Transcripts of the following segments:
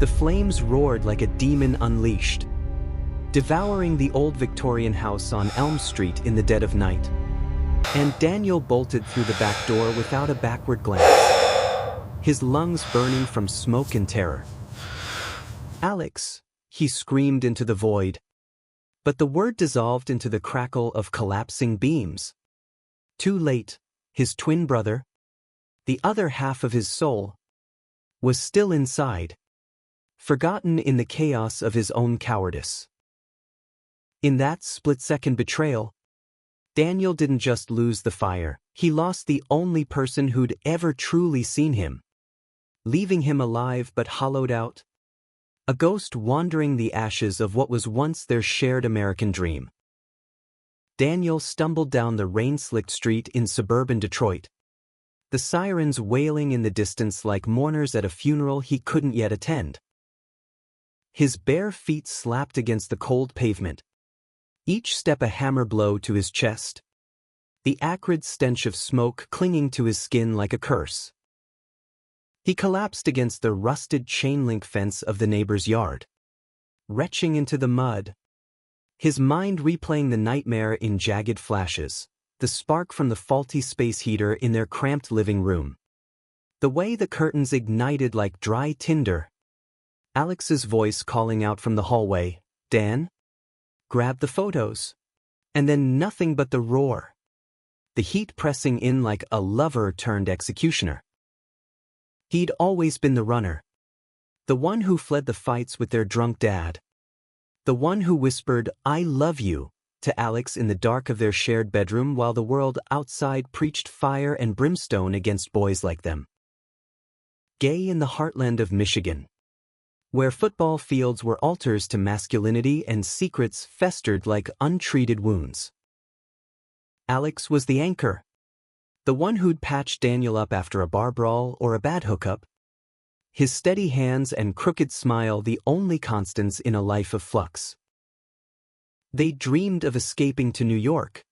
The flames roared like a demon unleashed, devouring the old Victorian house on Elm Street in the dead of night. And Daniel bolted through the back door without a backward glance, his lungs burning from smoke and terror. "Alex!" he screamed into the void. But the word dissolved into the crackle of collapsing beams. Too late, his twin brother, the other half of his soul, was still inside, forgotten in the chaos of his own cowardice. In that split-second betrayal, Daniel didn't just lose the fire, he lost the only person who'd ever truly seen him, leaving him alive but hollowed out, a ghost wandering the ashes of what was once their shared American dream. Daniel stumbled down the rain-slicked street in suburban Detroit, the sirens wailing in the distance like mourners at a funeral he couldn't yet attend. His bare feet slapped against the cold pavement, each step a hammer blow to his chest, the acrid stench of smoke clinging to his skin like a curse. He collapsed against the rusted chain-link fence of the neighbor's yard, retching into the mud, his mind replaying the nightmare in jagged flashes, the spark from the faulty space heater in their cramped living room, the way the curtains ignited like dry tinder, Alex's voice calling out from the hallway, "Dan? Grab the photos." And then nothing but the roar, the heat pressing in like a lover turned executioner. He'd always been the runner, the one who fled the fights with their drunk dad, the one who whispered, "I love you," to Alex in the dark of their shared bedroom while the world outside preached fire and brimstone against boys like them. Gay in the heartland of Michigan, where football fields were altars to masculinity and secrets festered like untreated wounds. Alex was the anchor, the one who'd patch Daniel up after a bar brawl or a bad hookup, his steady hands and crooked smile the only constants in a life of flux. They dreamed of escaping to New York,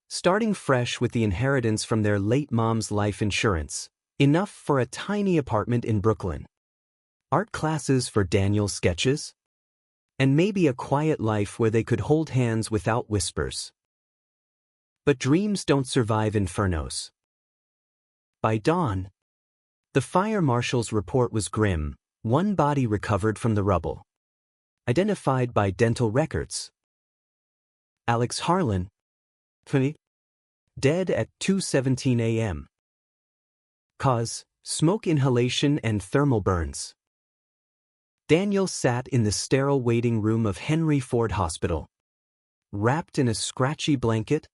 starting fresh with the inheritance from their late mom's life insurance, enough for a tiny apartment in Brooklyn, art classes for Daniel's sketches, and maybe a quiet life where they could hold hands without whispers. But dreams don't survive infernos. By dawn, the fire marshal's report was grim, one body recovered from the rubble, identified by dental records. Alex Harlan, dead at 2:17 a.m. Cause, smoke inhalation and thermal burns. Daniel sat in the sterile waiting room of Henry Ford Hospital, wrapped in a scratchy blanket,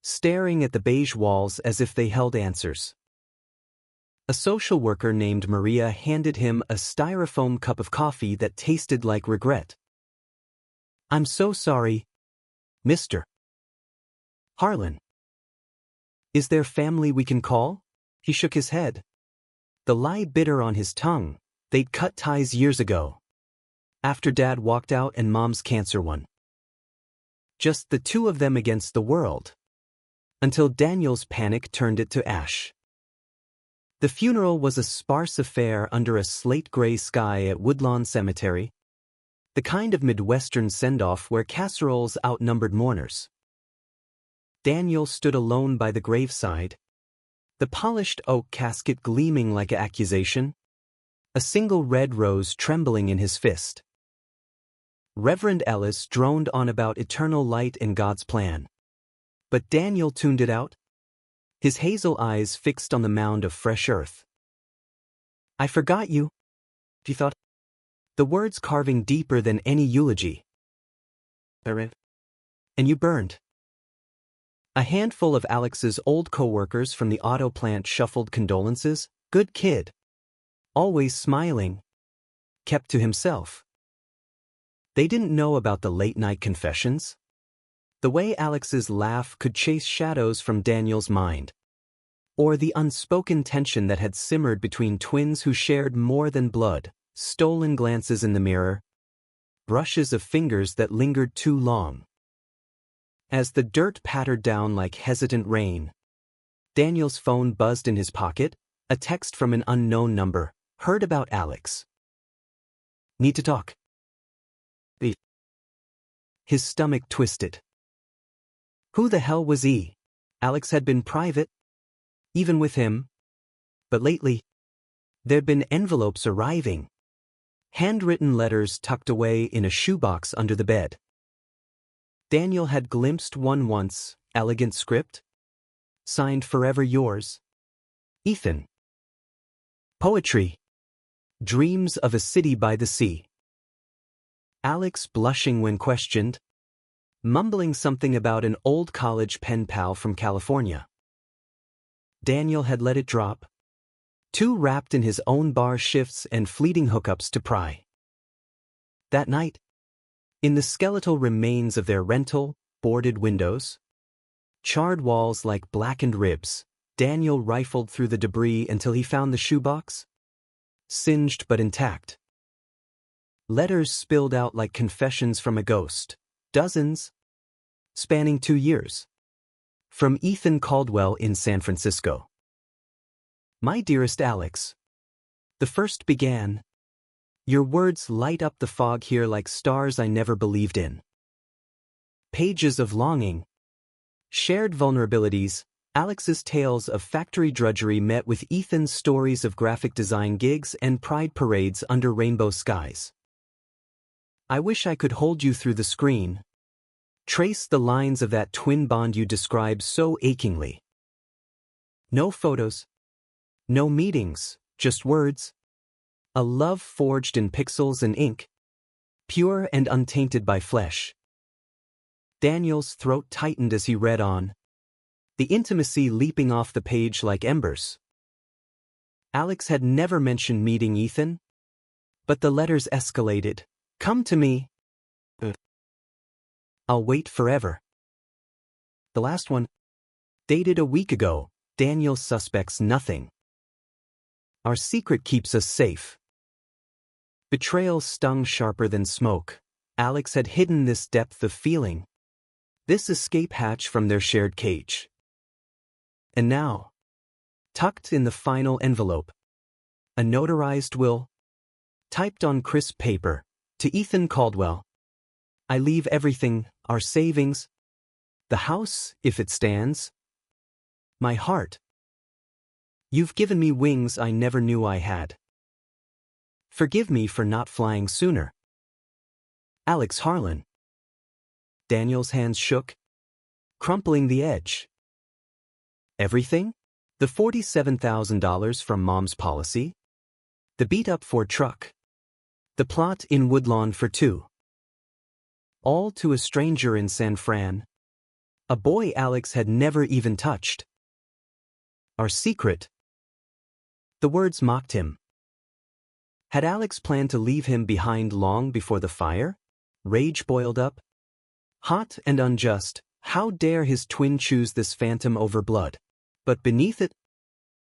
staring at the beige walls as if they held answers. A social worker named Maria handed him a styrofoam cup of coffee that tasted like regret. "I'm so sorry, Mr. Harlan. Is there family we can call?" He shook his head, the lie bitter on his tongue. They'd cut ties years ago, after Dad walked out and Mom's cancer won. Just the two of them against the world, until Daniel's panic turned it to ash. The funeral was a sparse affair under a slate-gray sky at Woodlawn Cemetery, the kind of Midwestern send-off where casseroles outnumbered mourners. Daniel stood alone by the graveside, the polished oak casket gleaming like accusation, a single red rose trembling in his fist. Reverend Ellis droned on about eternal light and God's plan. But Daniel tuned it out, his hazel eyes fixed on the mound of fresh earth. "I forgot you," he thought, the words carving deeper than any eulogy. "And you burned." A handful of Alex's old co-workers from the auto plant shuffled condolences. "Good kid. Always smiling." Kept to himself. They didn't know about the late-night confessions, the way Alex's laugh could chase shadows from Daniel's mind, or the unspoken tension that had simmered between twins who shared more than blood, stolen glances in the mirror, brushes of fingers that lingered too long. As the dirt pattered down like hesitant rain, Daniel's phone buzzed in his pocket, a text from an unknown number. "Heard about Alex. Need to talk. His stomach twisted. Who the hell was he? Alex had been private, even with him. But lately, there'd been envelopes arriving. Handwritten letters tucked away in a shoebox under the bed. Daniel had glimpsed one once, elegant script. Signed forever yours. Ethan. Poetry. Dreams of a city by the sea. Alex blushing when questioned. Mumbling something about an old college pen pal from California. Daniel had let it drop. Too wrapped in his own bar shifts and fleeting hookups to pry. That night, in the skeletal remains of their rental, boarded windows, charred walls like blackened ribs, Daniel rifled through the debris until he found the shoebox. Singed but intact. Letters spilled out like confessions from a ghost. Dozens. Spanning 2 years. From Ethan Caldwell in San Francisco. My dearest Alex. The first began. Your words light up the fog here like stars I never believed in. Pages of longing. Shared vulnerabilities. Alex's tales of factory drudgery met with Ethan's stories of graphic design gigs and pride parades under rainbow skies. I wish I could hold you through the screen. Trace the lines of that twin bond you describe so achingly. No photos. No meetings, just words. A love forged in pixels and ink. Pure and untainted by flesh. Daniel's throat tightened as he read on. The intimacy leaping off the page like embers. Alex had never mentioned meeting Ethan. But the letters escalated. Come to me. I'll wait forever. The last one, dated a week ago, Daniel suspects nothing. Our secret keeps us safe. Betrayal stung sharper than smoke. Alex had hidden this depth of feeling. This escape hatch from their shared cage. And now, tucked in the final envelope, a notarized will, typed on crisp paper, to Ethan Caldwell. I leave everything, our savings, the house, if it stands, my heart. You've given me wings I never knew I had. Forgive me for not flying sooner. Alex Harlan. Daniel's hands shook, crumpling the edge. Everything? The $47,000 from Mom's policy? The beat-up Ford truck? The plot in Woodlawn for 2. All to a stranger in San Fran. A boy Alex had never even touched. Our secret. The words mocked him. Had Alex planned to leave him behind long before the fire? Rage boiled up. Hot and unjust, how dare his twin choose this phantom over blood? But beneath it,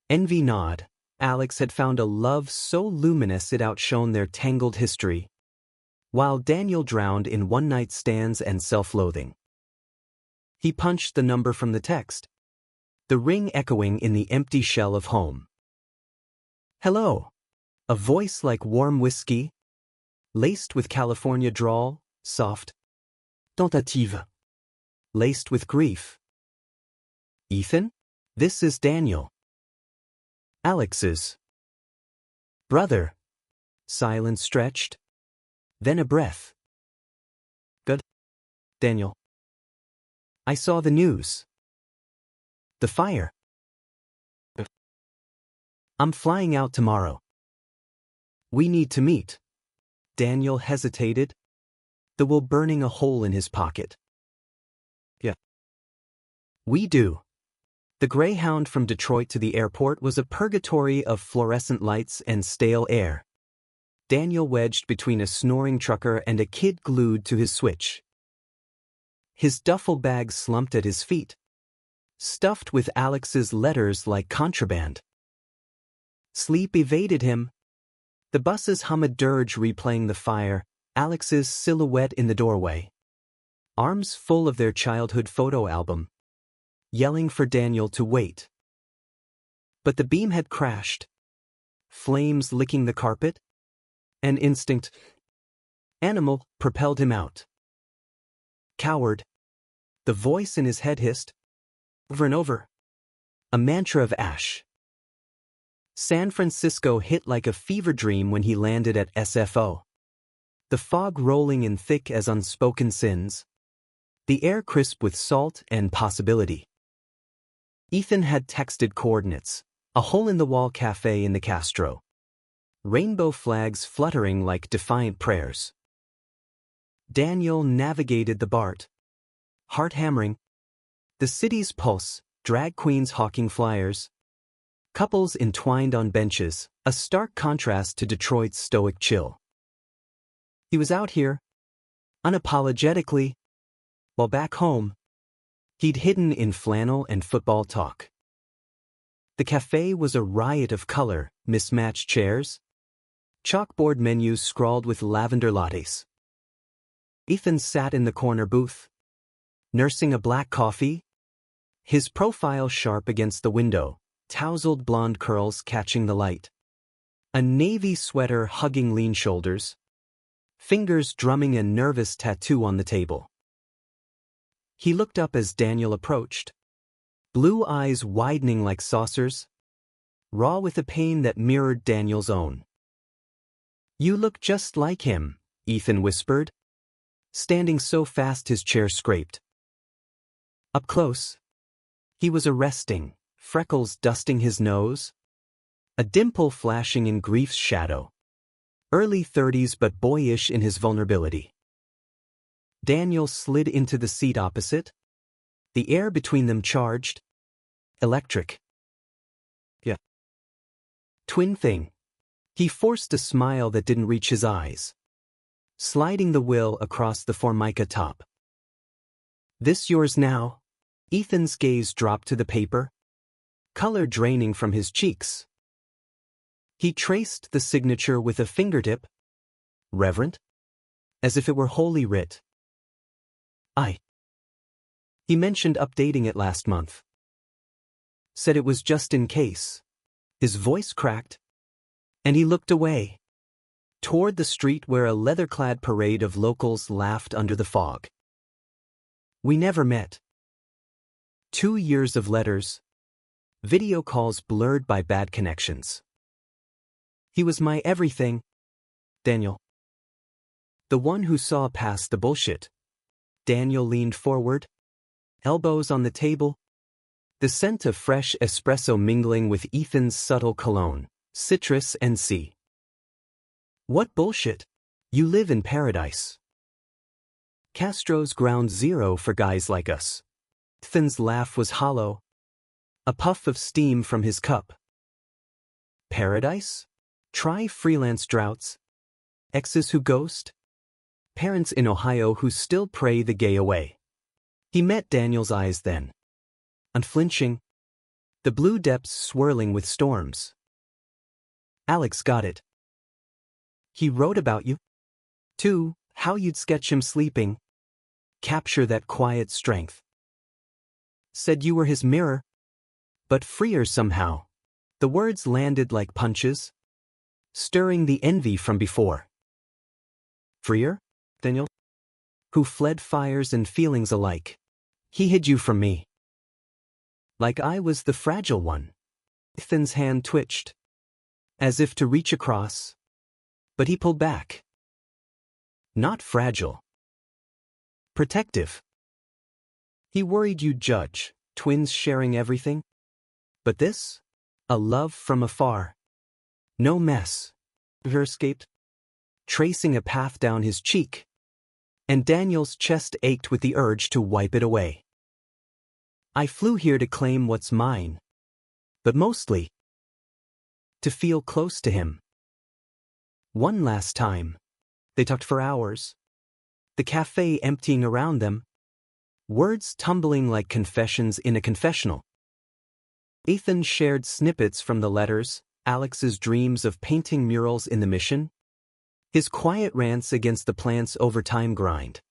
envy gnawed. Alex had found a love so luminous it outshone their tangled history, while Daniel drowned in one-night stands and self-loathing. He punched the number from the text, the ring echoing in the empty shell of home. Hello. A voice like warm whiskey, laced with California drawl, soft. Tentative. Laced with grief. Ethan? This is Daniel. Alex's brother. Silence stretched. Then a breath. Good. Daniel. I saw the news. The fire. I'm flying out tomorrow. We need to meet. Daniel hesitated, the will burning a hole in his pocket. Yeah. We do. The Greyhound from Detroit to the airport was a purgatory of fluorescent lights and stale air. Daniel wedged between a snoring trucker and a kid glued to his switch. His duffel bag slumped at his feet, stuffed with Alex's letters like contraband. Sleep evaded him. The buses hum a dirge replaying the fire, Alex's silhouette in the doorway. Arms full of their childhood photo album. Yelling for Daniel to wait. But the beam had crashed. Flames licking the carpet. An instinct, Animal propelled him out. Coward. The voice in his head hissed. Over and over. A mantra of ash. San Francisco hit like a fever dream when he landed at SFO. The fog rolling in thick as unspoken sins. The air crisp with salt and possibility. Ethan had texted coordinates. A hole-in-the-wall cafe in the Castro. Rainbow flags fluttering like defiant prayers. Daniel navigated the BART. Heart hammering. The city's pulse, drag queens hawking flyers. Couples entwined on benches, a stark contrast to Detroit's stoic chill. He was out here, unapologetically, while back home, he'd hidden in flannel and football talk. The cafe was a riot of color, mismatched chairs, chalkboard menus scrawled with lavender lattes. Ethan sat in the corner booth, nursing a black coffee, his profile sharp against the window, tousled blonde curls catching the light. A navy sweater hugging lean shoulders, fingers drumming a nervous tattoo on the table. He looked up as Daniel approached, blue eyes widening like saucers, raw with a pain that mirrored Daniel's own. "You look just like him," Ethan whispered, standing so fast his chair scraped. Up close, he was arresting, freckles dusting his nose, a dimple flashing in grief's shadow. Early 30s but boyish in his vulnerability. Daniel slid into the seat opposite, the air between them charged, electric. Yeah. Twin thing. He forced a smile that didn't reach his eyes, sliding the will across the formica top. "This yours now?" Ethan's gaze dropped to the paper, color draining from his cheeks. He traced the signature with a fingertip, reverent, as if it were holy writ. He mentioned updating it last month. Said it was just in case. His voice cracked, and he looked away, toward the street where a leather-clad parade of locals laughed under the fog. We never met. 2 years of letters, video calls blurred by bad connections. He was my everything, Daniel. The one who saw past the bullshit. Daniel leaned forward, elbows on the table, the scent of fresh espresso mingling with Ethan's subtle cologne, citrus and sea. What bullshit? You live in paradise. Castro's ground zero for guys like us. Ethan's laugh was hollow, a puff of steam from his cup. Paradise? Try freelance droughts. Exes who ghost. Parents in Ohio who still pray the gay away. He met Daniel's eyes then. Unflinching. The blue depths swirling with storms. Alex got it. He wrote about you. Too, how you'd sketch him sleeping. Capture that quiet strength. Said you were his mirror. But freer somehow. The words landed like punches, stirring the envy from before. Freer, Daniel? Who fled fires and feelings alike. He hid you from me. Like I was the fragile one. Ethan's hand twitched, as if to reach across, but he pulled back. Not fragile. Protective. He worried you'd judge, twins sharing everything. But this? A love from afar. No mess. Her escaped, tracing a path down his cheek, and Daniel's chest ached with the urge to wipe it away. I flew here to claim what's mine, but mostly to feel close to him. One last time, they talked for hours, the cafe emptying around them, words tumbling like confessions in a confessional. Ethan shared snippets from the letters, Alex's dreams of painting murals in the Mission, his quiet rants against the plant's overtime grind.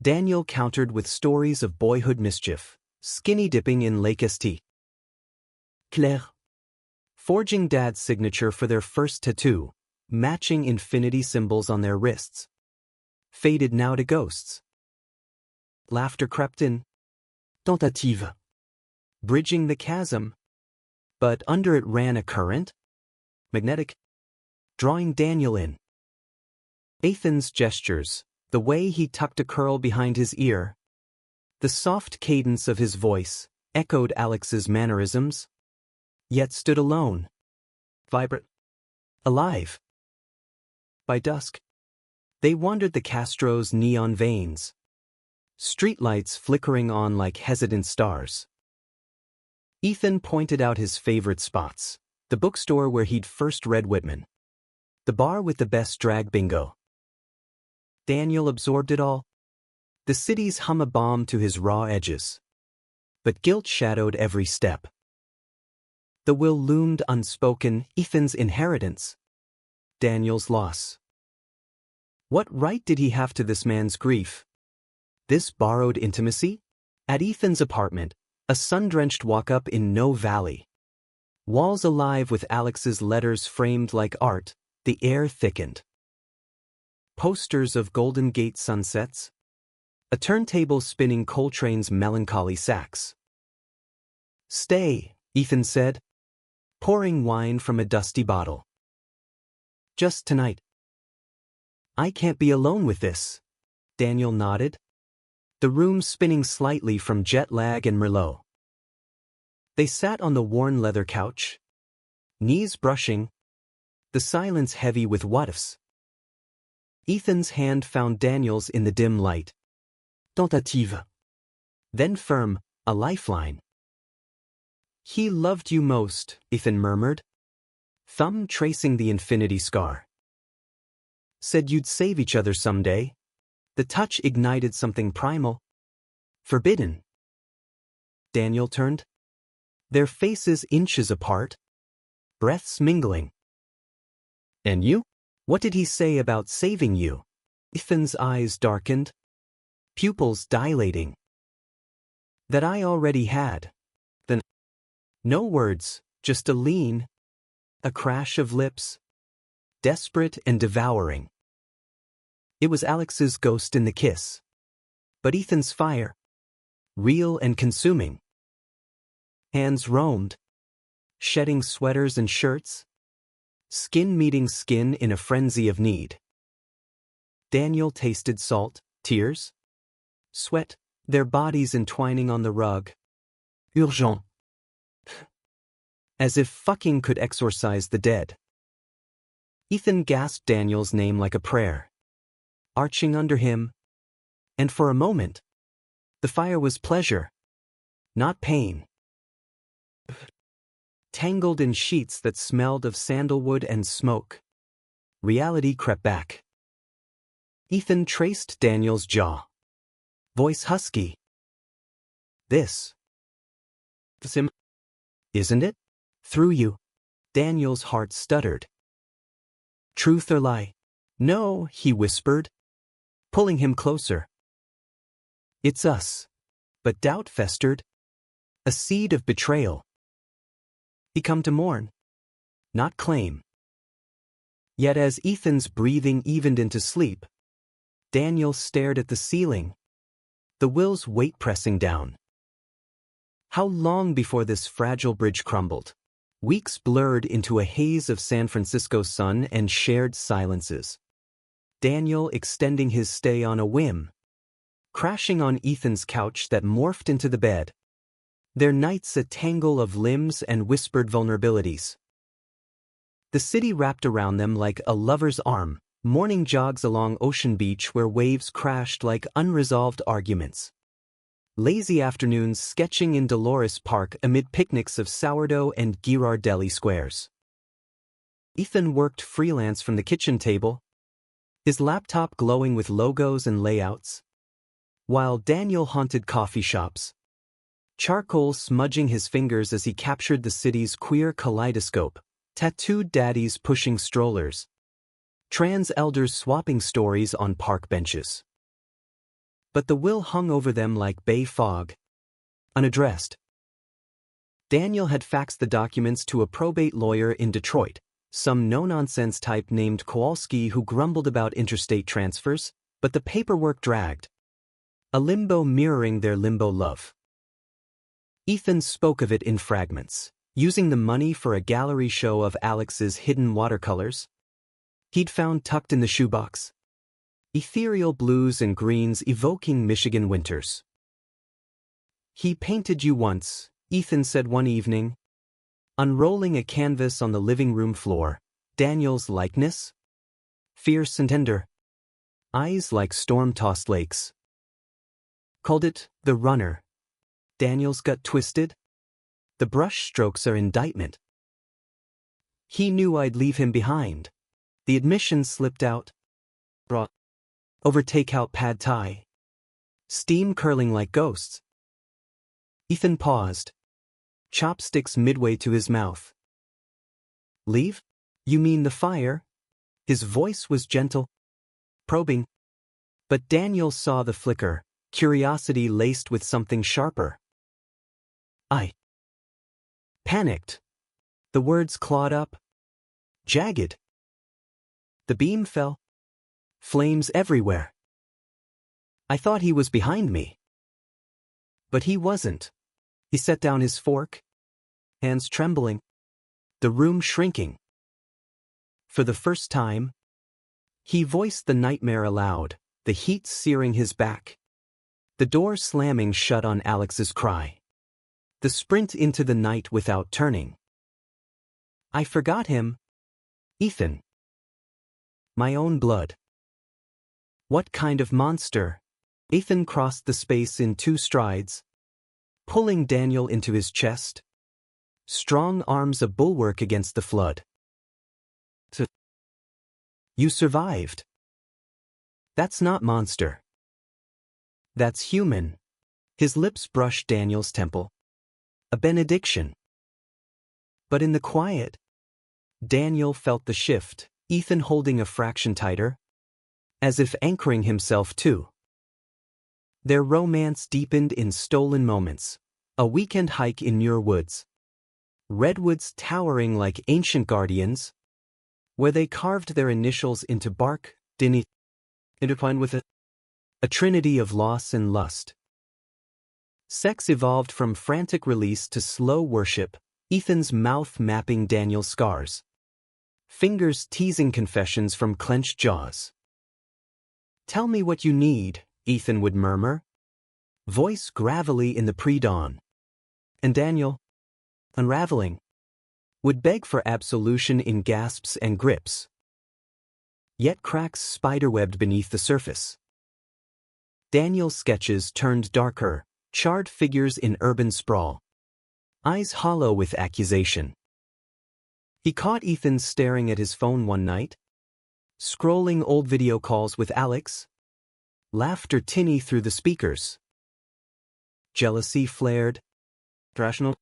Daniel countered with stories of boyhood mischief, skinny dipping in Lake St. Claire. Forging Dad's signature for their first tattoo, matching infinity symbols on their wrists, faded now to ghosts. Laughter crept in. Tentative. Bridging the chasm. But under it ran a current. Magnetic. Drawing Daniel in. Ethan's gestures, the way he tucked a curl behind his ear, the soft cadence of his voice, echoed Alex's mannerisms, yet stood alone. Vibrant. Alive. By dusk, they wandered the Castro's neon veins, streetlights flickering on like hesitant stars. Ethan pointed out his favorite spots, the bookstore where he'd first read Whitman, the bar with the best drag bingo. Daniel absorbed it all. The city's hum a balm to his raw edges. But guilt shadowed every step. The will loomed unspoken, Ethan's inheritance. Daniel's loss. What right did he have to this man's grief? This borrowed intimacy? At Ethan's apartment, a sun-drenched walk-up in no valley. Walls alive with Alex's letters framed like art, the air thickened. Posters of Golden Gate sunsets. A turntable spinning Coltrane's melancholy sax. Stay, Ethan said, pouring wine from a dusty bottle. Just tonight. I can't be alone with this. Daniel nodded. The room spinning slightly from jet lag and Merlot. They sat on the worn leather couch, knees brushing, the silence heavy with what-ifs. Ethan's hand found Daniel's in the dim light. Tentative. Then firm, a lifeline. He loved you most, Ethan murmured, thumb tracing the infinity scar. Said you'd save each other someday. The touch ignited something primal. Forbidden. Daniel turned. Their faces inches apart. Breaths mingling. And you? What did he say about saving you? Ethan's eyes darkened. Pupils dilating. That I already had. Then. No words, just a lean. A crash of lips. Desperate and devouring. It was Alex's ghost in the kiss. But Ethan's fire. Real and consuming. Hands roamed. Shedding sweaters and shirts. Skin meeting skin in a frenzy of need. Daniel tasted salt, tears, sweat, their bodies entwining on the rug. Urgent. As if fucking could exorcise the dead. Ethan gasped Daniel's name like a prayer. Arching under him. And for a moment, the fire was pleasure, not pain. Tangled in sheets that smelled of sandalwood and smoke. Reality crept back. Ethan traced Daniel's jaw. Voice husky. This. Sim. Isn't it? Through you. Daniel's heart stuttered. Truth or lie? No, he whispered, pulling him closer. It's us. But doubt festered. A seed of betrayal. He come to mourn, not claim. Yet as Ethan's breathing evened into sleep, Daniel stared at the ceiling, the will's weight pressing down. How long before this fragile bridge crumbled? Weeks blurred into a haze of San Francisco sun and shared silences. Daniel extending his stay on a whim, crashing on Ethan's couch that morphed into the bed. Their nights a tangle of limbs and whispered vulnerabilities. The city wrapped around them like a lover's arm, morning jogs along Ocean Beach where waves crashed like unresolved arguments. Lazy afternoons sketching in Dolores Park amid picnics of sourdough and Ghirardelli squares. Ethan worked freelance from the kitchen table, his laptop glowing with logos and layouts, while Daniel haunted coffee shops. Charcoal smudging his fingers as he captured the city's queer kaleidoscope, tattooed daddies pushing strollers, trans elders swapping stories on park benches. But the will hung over them like bay fog, unaddressed. Daniel had faxed the documents to a probate lawyer in Detroit, some no-nonsense type named Kowalski who grumbled about interstate transfers, but the paperwork dragged. A limbo mirroring their limbo love. Ethan spoke of it in fragments, using the money for a gallery show of Alex's hidden watercolors he'd found tucked in the shoebox. Ethereal blues and greens evoking Michigan winters. "He painted you once," Ethan said one evening, unrolling a canvas on the living room floor, Daniel's likeness? Fierce and tender. Eyes like storm-tossed lakes. Called it The Runner. Daniel's gut twisted. The brush strokes are indictment. He knew I'd leave him behind. The admission slipped out. Brought over takeout pad thai. Steam curling like ghosts. Ethan paused. Chopsticks midway to his mouth. "Leave? You mean the fire?" His voice was gentle, probing. But Daniel saw the flicker, curiosity laced with something sharper. I panicked. The words clawed up. Jagged. The beam fell. Flames everywhere. I thought he was behind me. But he wasn't. He set down his fork, hands trembling, the room shrinking. For the first time, he voiced the nightmare aloud, the heat searing his back. The door slamming shut on Alex's cry. The sprint into the night without turning. I forgot him. Ethan. My own blood. What kind of monster? Ethan crossed the space in 2 strides, pulling Daniel into his chest. Strong arms a bulwark against the flood. You survived. That's not monster. That's human. His lips brushed Daniel's temple. A benediction. But in the quiet, Daniel felt the shift, Ethan holding a fraction tighter, as if anchoring himself too. Their romance deepened in stolen moments. A weekend hike in Muir Woods. Redwoods towering like ancient guardians, where they carved their initials into bark, intertwined with a trinity of loss and lust. Sex evolved from frantic release to slow worship, Ethan's mouth mapping Daniel's scars. Fingers teasing confessions from clenched jaws. Tell me what you need, Ethan would murmur, voice gravelly in the pre-dawn. And Daniel, unraveling, would beg for absolution in gasps and grips. Yet cracks spiderwebbed beneath the surface. Daniel's sketches turned darker, charred figures in urban sprawl. Eyes hollow with accusation. He caught Ethan staring at his phone one night, scrolling old video calls with Alex. Laughter tinny through the speakers. Jealousy flared. Rational.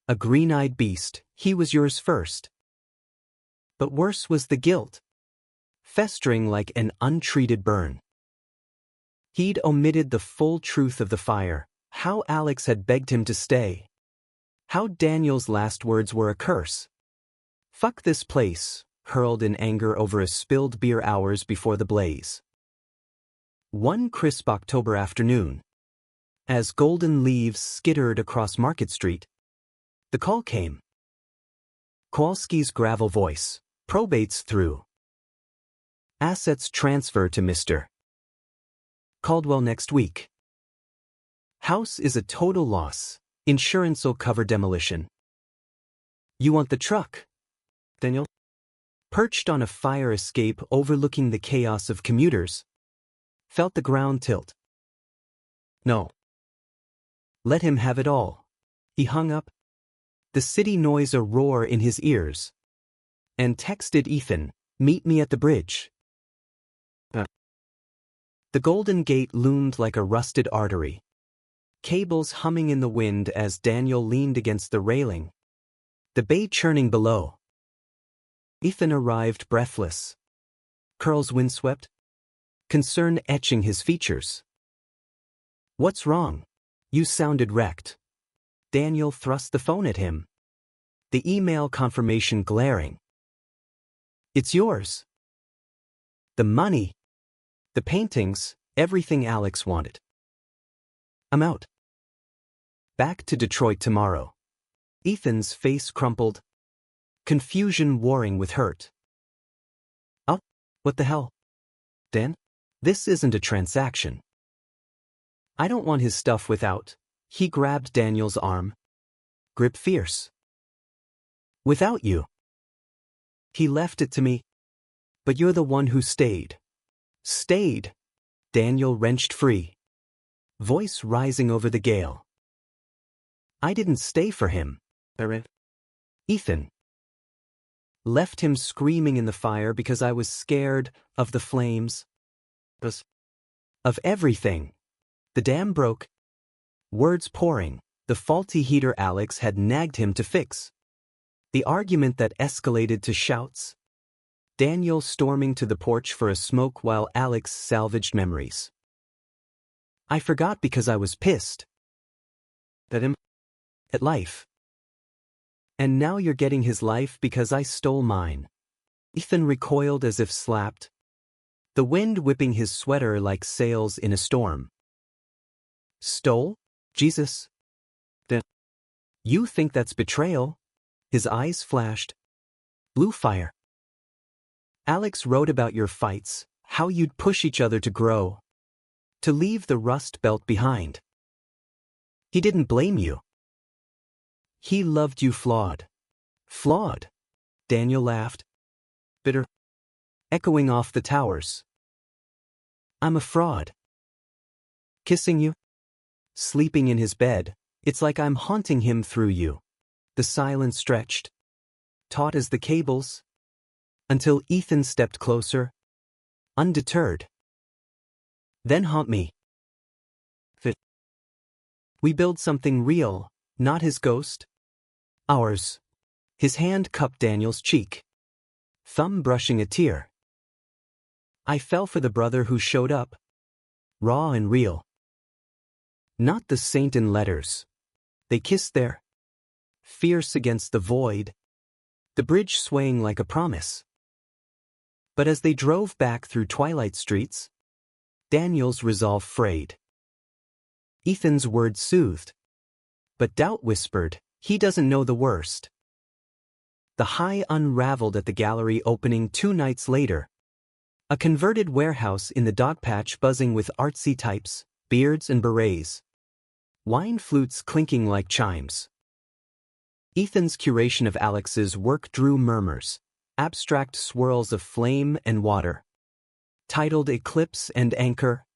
A green-eyed beast, he was yours first. But worse was the guilt, festering like an untreated burn. He'd omitted the full truth of the fire, how Alex had begged him to stay. How Daniel's last words were a curse. Fuck this place, hurled in anger over a spilled beer hours before the blaze. One crisp October afternoon, as golden leaves skittered across Market Street, the call came. Kowalski's gravel voice, probates through. Assets transfer to Mr. Caldwell next week. House is a total loss. Insurance'll cover demolition. You want the truck, Daniel? Perched on a fire escape overlooking the chaos of commuters, felt the ground tilt. No. Let him have it all. He hung up, the city noise a roar in his ears, and texted Ethan, meet me at the bridge. The Golden Gate loomed like a rusted artery. Cables humming in the wind as Daniel leaned against the railing. The bay churning below. Ethan arrived breathless. Curls windswept. Concern etching his features. What's wrong? You sounded wrecked. Daniel thrust the phone at him. The email confirmation glaring. It's yours. The money, the paintings, everything Alex wanted. I'm out. Back to Detroit tomorrow. Ethan's face crumpled, confusion warring with hurt. Oh, what the hell? Dan? This isn't a transaction. I don't want his stuff without. He grabbed Daniel's arm. Grip fierce. Without you. He left it to me. But you're the one who stayed. Stayed. Daniel wrenched free. Voice rising over the gale. I didn't stay for him. Ethan. Left him screaming in the fire because I was scared of the flames. Of everything. The dam broke. Words pouring. The faulty heater Alex had nagged him to fix. The argument that escalated to shouts. Daniel storming to the porch for a smoke while Alex salvaged memories. I forgot because I was pissed. At life. And now you're getting his life because I stole mine. Ethan recoiled as if slapped. The wind whipping his sweater like sails in a storm. Stole? Jesus. You think that's betrayal? His eyes flashed. Blue fire. Alex wrote about your fights, how you'd push each other to grow. To leave the rust belt behind. He didn't blame you. He loved you flawed. Flawed. Daniel laughed. Bitter. Echoing off the towers. I'm a fraud. Kissing you? Sleeping in his bed, it's like I'm haunting him through you. The silence stretched. Taut as the cables. Until Ethan stepped closer. Undeterred. Then haunt me. We build something real, not his ghost. Ours. His hand cupped Daniel's cheek. Thumb brushing a tear. I fell for the brother who showed up. Raw and real. Not the saint in letters. They kissed there. Fierce against the void. The bridge swaying like a promise. But as they drove back through twilight streets, Daniel's resolve frayed. Ethan's words soothed. But doubt whispered, he doesn't know the worst. The high unraveled at the gallery opening 2 nights later. A converted warehouse in the dogpatch buzzing with artsy types, beards and berets. Wine flutes clinking like chimes. Ethan's curation of Alex's work drew murmurs, abstract swirls of flame and water. Titled Eclipse and Anchor.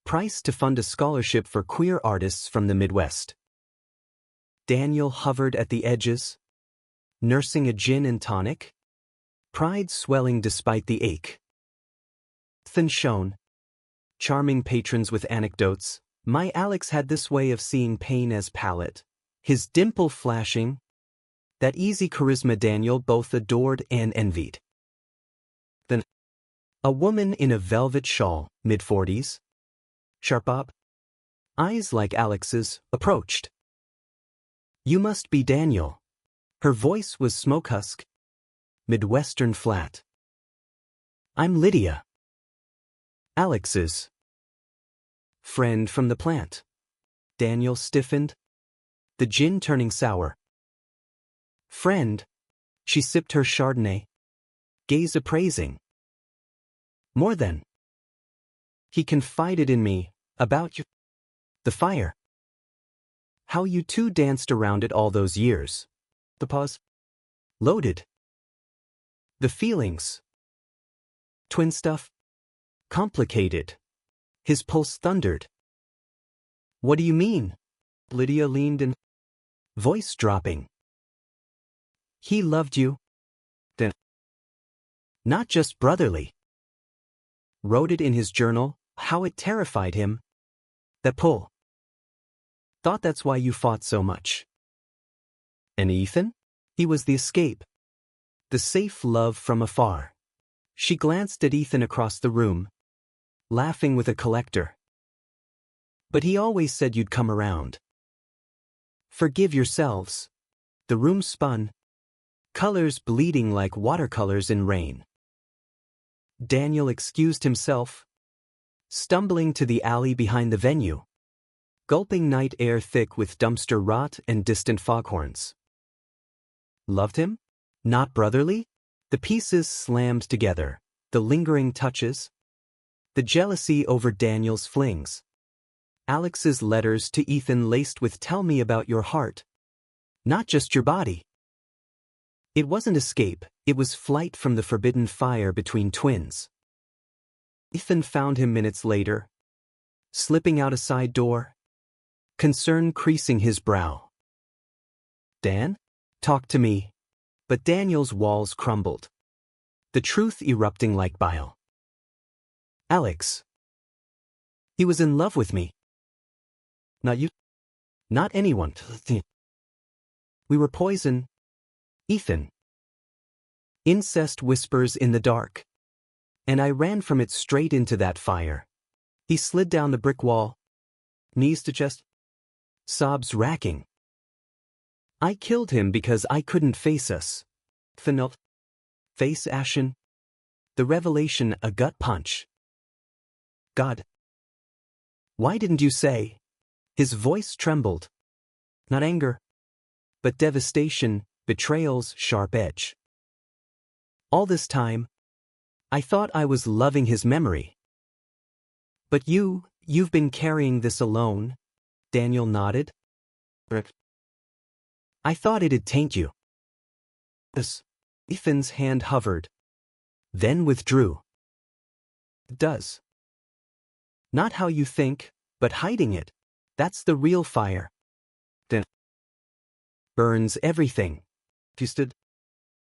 Priced to fund a scholarship for queer artists from the Midwest. Daniel hovered at the edges. Nursing a gin and tonic. Pride swelling despite the ache. Ethan shone. Charming patrons with anecdotes. My Alex had this way of seeing pain as palate. His dimple flashing. That easy charisma Daniel both adored and envied. Then, a woman in a velvet shawl, mid-40s. Sharp up. Eyes like Alex's, approached. You must be Daniel. Her voice was smoke husk. Midwestern flat. I'm Lydia. Alex's friend from the plant. Daniel stiffened. The gin turning sour. Friend. She sipped her Chardonnay. Gaze appraising. More than. He confided in me, about you. The fire. How you two danced around it all those years. The pause. Loaded. The feelings. Twin stuff. Complicated. His pulse thundered. What do you mean? Lydia leaned in. Voice dropping. He loved you. Then. Not just brotherly. Wrote it in his journal, how it terrified him. That pull. Thought that's why you fought so much. And Ethan? He was the escape. The safe love from afar. She glanced at Ethan across the room. Laughing with a collector. But he always said you'd come around. Forgive yourselves. The room spun. colors bleeding like watercolors in rain. Daniel excused himself, stumbling to the alley behind the venue, gulping night air thick with dumpster rot and distant foghorns. Loved him? Not brotherly? The pieces slammed together, the lingering touches, the jealousy over Daniel's flings. Alex's letters to Ethan laced with "Tell me about your heart, not just your body." It wasn't escape, it was flight from the forbidden fire between twins. Ethan found him minutes later, slipping out a side door, concern creasing his brow. "Dan? Talk to me." But Daniel's walls crumbled, the truth erupting like bile. "Alex. He was in love with me. Not you. Not anyone. We were poison. Ethan. Incest whispers in the dark. And I ran from it straight into that fire." He slid down the brick wall, knees to chest, sobs racking. "I killed him because I couldn't face us. Finot. Face ashen. The revelation a gut punch. God. Why didn't you say?" His voice trembled. Not anger, but devastation, betrayal's sharp edge. "All this time, I thought I was loving his memory. But you've been carrying this alone." Daniel nodded. "I thought it'd taint you." Ethan's hand hovered, then withdrew. "It does. Not how you think, but hiding it. That's the real fire. Then burns everything." Twisted,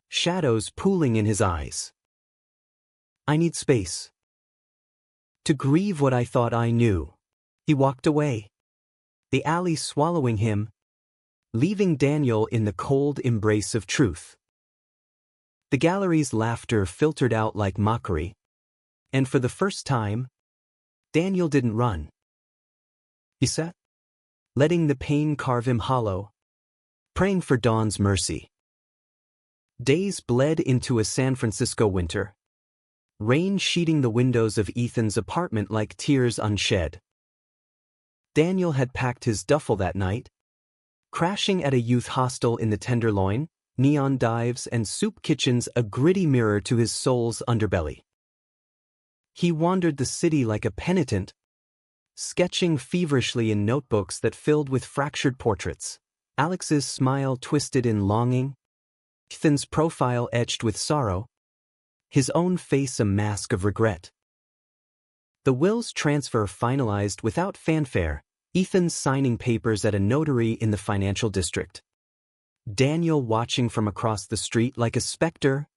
shadows pooling in his eyes. "I need space. To grieve what I thought I knew." He walked away, the alley swallowing him, leaving Daniel in the cold embrace of truth. The gallery's laughter filtered out like mockery, and for the first time, Daniel didn't run. He sat, letting the pain carve him hollow, praying for dawn's mercy. Days bled into a San Francisco winter, rain sheeting the windows of Ethan's apartment like tears unshed. Daniel had packed his duffel that night, crashing at a youth hostel in the Tenderloin, neon dives and soup kitchens a gritty mirror to his soul's underbelly. He wandered the city like a penitent, sketching feverishly in notebooks that filled with fractured portraits, Alex's smile twisted in longing, Ethan's profile etched with sorrow, his own face a mask of regret. The will's transfer finalized without fanfare, Ethan's signing papers at a notary in the financial district. Daniel watching from across the street like a specter,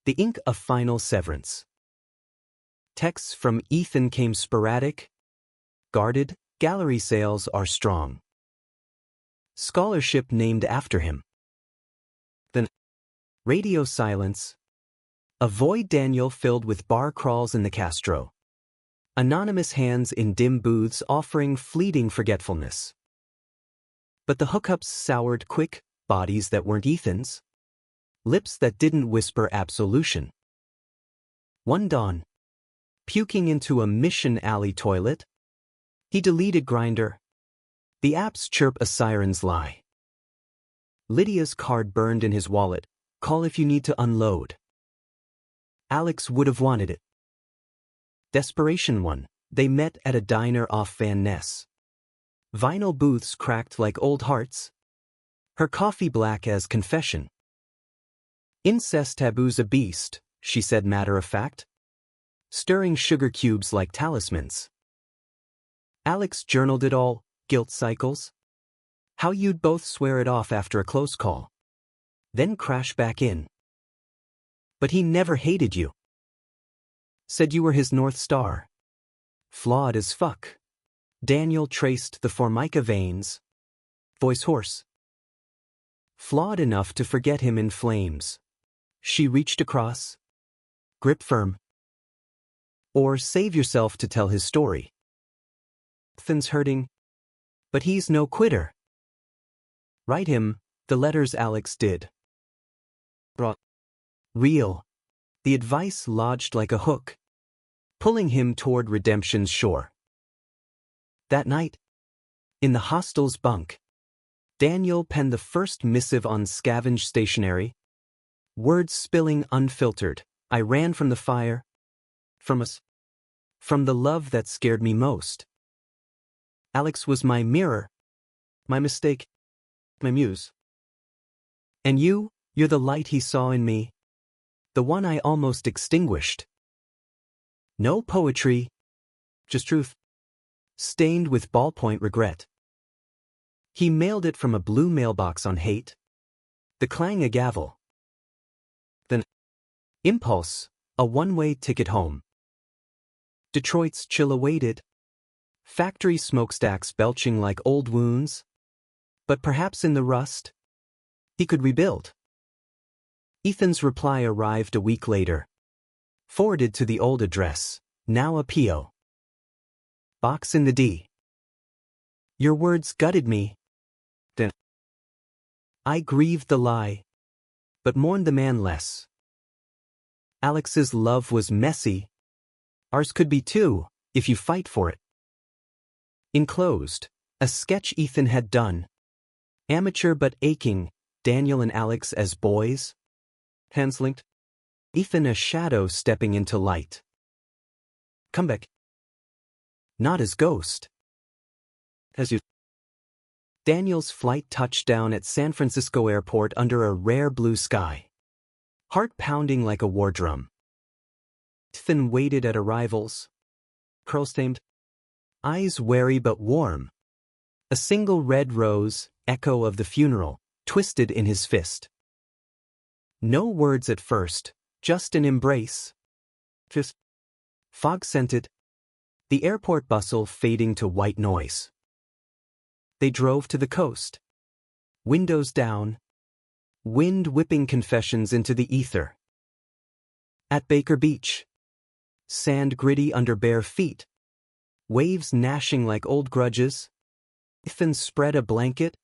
the ink a final severance. Texts from Ethan came sporadic, guarded, gallery sales are strong. Scholarship named after him. Then, radio silence. A void Daniel filled with bar crawls in the Castro. Anonymous hands in dim booths offering fleeting forgetfulness. But the hookups soured quick, bodies that weren't Ethan's. Lips that didn't whisper absolution. One dawn, puking into a Mission Alley toilet, he deleted Grindr. The apps chirp a siren's lie. Lydia's card burned in his wallet, call if you need to unload. Alex would have wanted it. Desperation won. They met at a diner off Van Ness. Vinyl booths cracked like old hearts. Her coffee black as confession. "Incest taboo's a beast," she said matter-of-fact, stirring sugar cubes like talismans. Alex journaled it all, guilt cycles. How you'd both swear it off after a close call. Then crash back in. But he never hated you. Said you were his North Star. Flawed as fuck. Daniel traced the formica veins. Voice hoarse. Flawed enough to forget him in flames. She reached across. Grip firm. Or save yourself to tell his story. Ethan's hurting. But he's no quitter. Write him, the letters Alex did. Real. The advice lodged like a hook, pulling him toward redemption's shore. That night, in the hostel's bunk, Daniel penned the first missive on scavenged stationery, words spilling unfiltered. I ran from the fire, from the love that scared me most. Alex was my mirror, my mistake, my muse. And you're the light he saw in me, the one I almost extinguished. No poetry, just truth, stained with ballpoint regret. He mailed it from a blue mailbox on hate, the clang a gavel. Then, impulse, a one-way ticket home. Detroit's chill awaited, factory smokestacks belching like old wounds, but perhaps in the rust, he could rebuild. Ethan's reply arrived a week later, forwarded to the old address, now a P.O. box in the D. Your words gutted me. Then I grieved the lie, but mourned the man less. Alex's love was messy. Ours could be too, if you fight for it. Enclosed, a sketch Ethan had done. Amateur but aching, Daniel and Alex as boys. Hands linked. Ethan a shadow stepping into light. Come back. Not as ghost. As you. Daniel's flight touched down at San Francisco Airport under a rare blue sky. Heart pounding like a war drum. Ethan waited at arrivals. Curl-stained. Eyes wary but warm. A single red rose, echo of the funeral, twisted in his fist. No words at first, just an embrace. Fist. Fog-scented. The airport bustle fading to white noise. They drove to the coast. Windows down. Wind whipping confessions into the ether. At Baker Beach. Sand gritty under bare feet. Waves gnashing like old grudges. Ethan spread a blanket.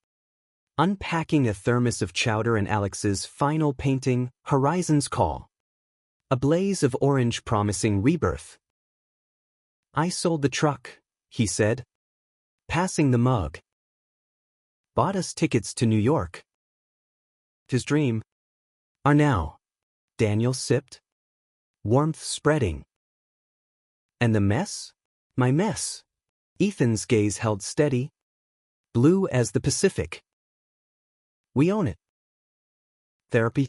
Unpacking a thermos of chowder and Alex's final painting, Horizon's Call. A blaze of orange promising rebirth. I sold the truck, he said, passing the mug. Bought us tickets to New York. His dream. Are now. Daniel sipped. Warmth spreading. And the mess? My mess. Ethan's gaze held steady. Blue as the Pacific. We own it. Therapy.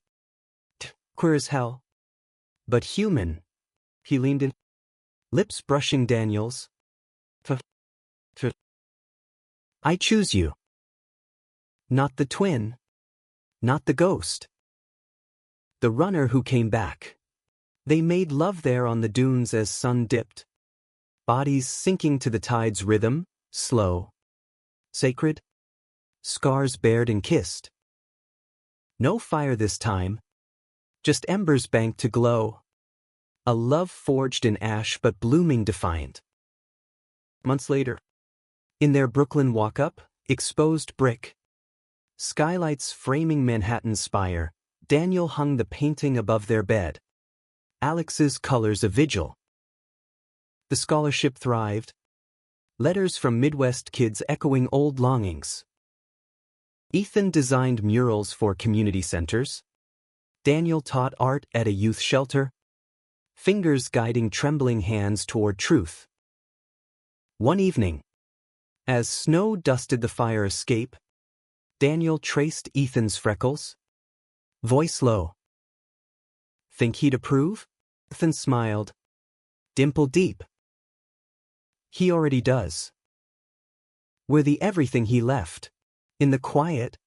Queer as hell. But human. He leaned in. Lips brushing Daniel's. I choose you. Not the twin. Not the ghost. The runner who came back. They made love there on the dunes as sun dipped. Bodies sinking to the tide's rhythm, slow. Sacred. Scars bared and kissed. No fire this time. Just embers banked to glow. A love forged in ash but blooming defiant. Months later. In their Brooklyn walk-up, exposed brick. Skylights framing Manhattan's spire, Daniel hung the painting above their bed. Alex's colors a vigil. The scholarship thrived. Letters from Midwest kids echoing old longings. Ethan designed murals for community centers. Daniel taught art at a youth shelter. Fingers guiding trembling hands toward truth. One evening, as snow dusted the fire escape, Daniel traced Ethan's freckles. Voice low. Think he'd approve? Ethan smiled. Dimple deep. He already does. We're the everything he left. In the quiet,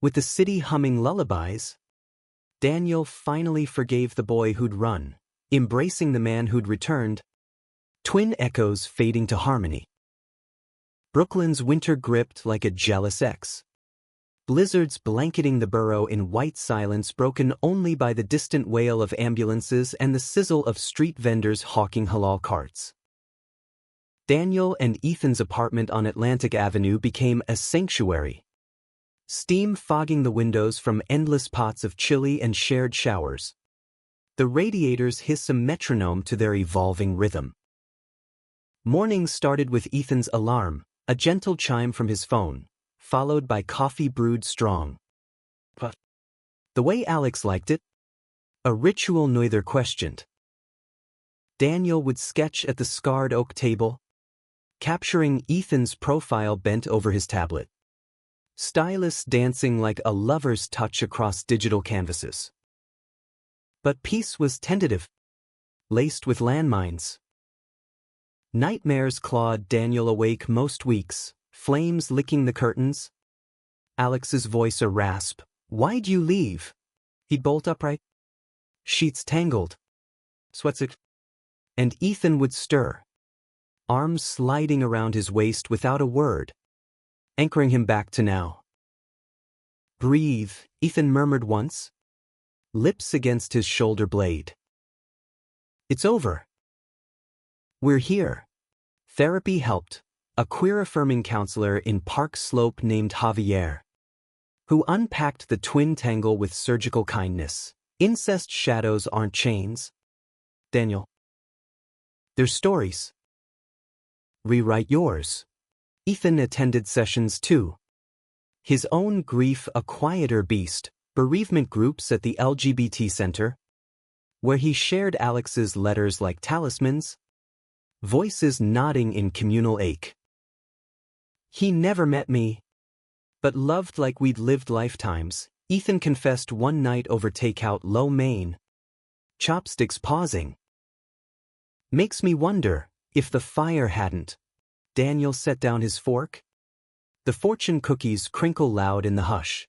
with the city humming lullabies, Daniel finally forgave the boy who'd run, embracing the man who'd returned. Twin echoes fading to harmony. Brooklyn's winter gripped like a jealous ex. Blizzards blanketing the borough in white silence broken only by the distant wail of ambulances and the sizzle of street vendors hawking halal carts. Daniel and Ethan's apartment on Atlantic Avenue became a sanctuary. steam fogging the windows from endless pots of chili and shared showers. The radiators hiss a metronome to their evolving rhythm. Morning started with Ethan's alarm, a gentle chime from his phone, followed by coffee brewed strong. But the way Alex liked it, a ritual neither questioned. Daniel would sketch at the scarred oak table, capturing Ethan's profile bent over his tablet. Stylus dancing like a lover's touch across digital canvases. But peace was tentative, laced with landmines. Nightmares clawed Daniel awake most weeks, flames licking the curtains. Alex's voice a rasp. "Why'd you leave?" He'd bolt upright. Sheets tangled. Sweats it. And Ethan would stir, arms sliding around his waist without a word, anchoring him back to now. "Breathe," Ethan murmured once, lips against his shoulder blade. "It's over. We're here." Therapy helped, a queer-affirming counselor in Park Slope named Javier, who unpacked the twin tangle with surgical kindness. Incest shadows aren't chains, Daniel. They're stories. Rewrite yours. Ethan attended sessions too. His own grief a quieter beast, bereavement groups at the LGBT Center, where he shared Alex's letters like talismans, voices nodding in communal ache. "He never met me, but loved like we'd lived lifetimes," Ethan confessed one night over takeout lo mein. Chopsticks pausing. "Makes me wonder if the fire hadn't." Daniel set down his fork. The fortune cookies crinkle loud in the hush.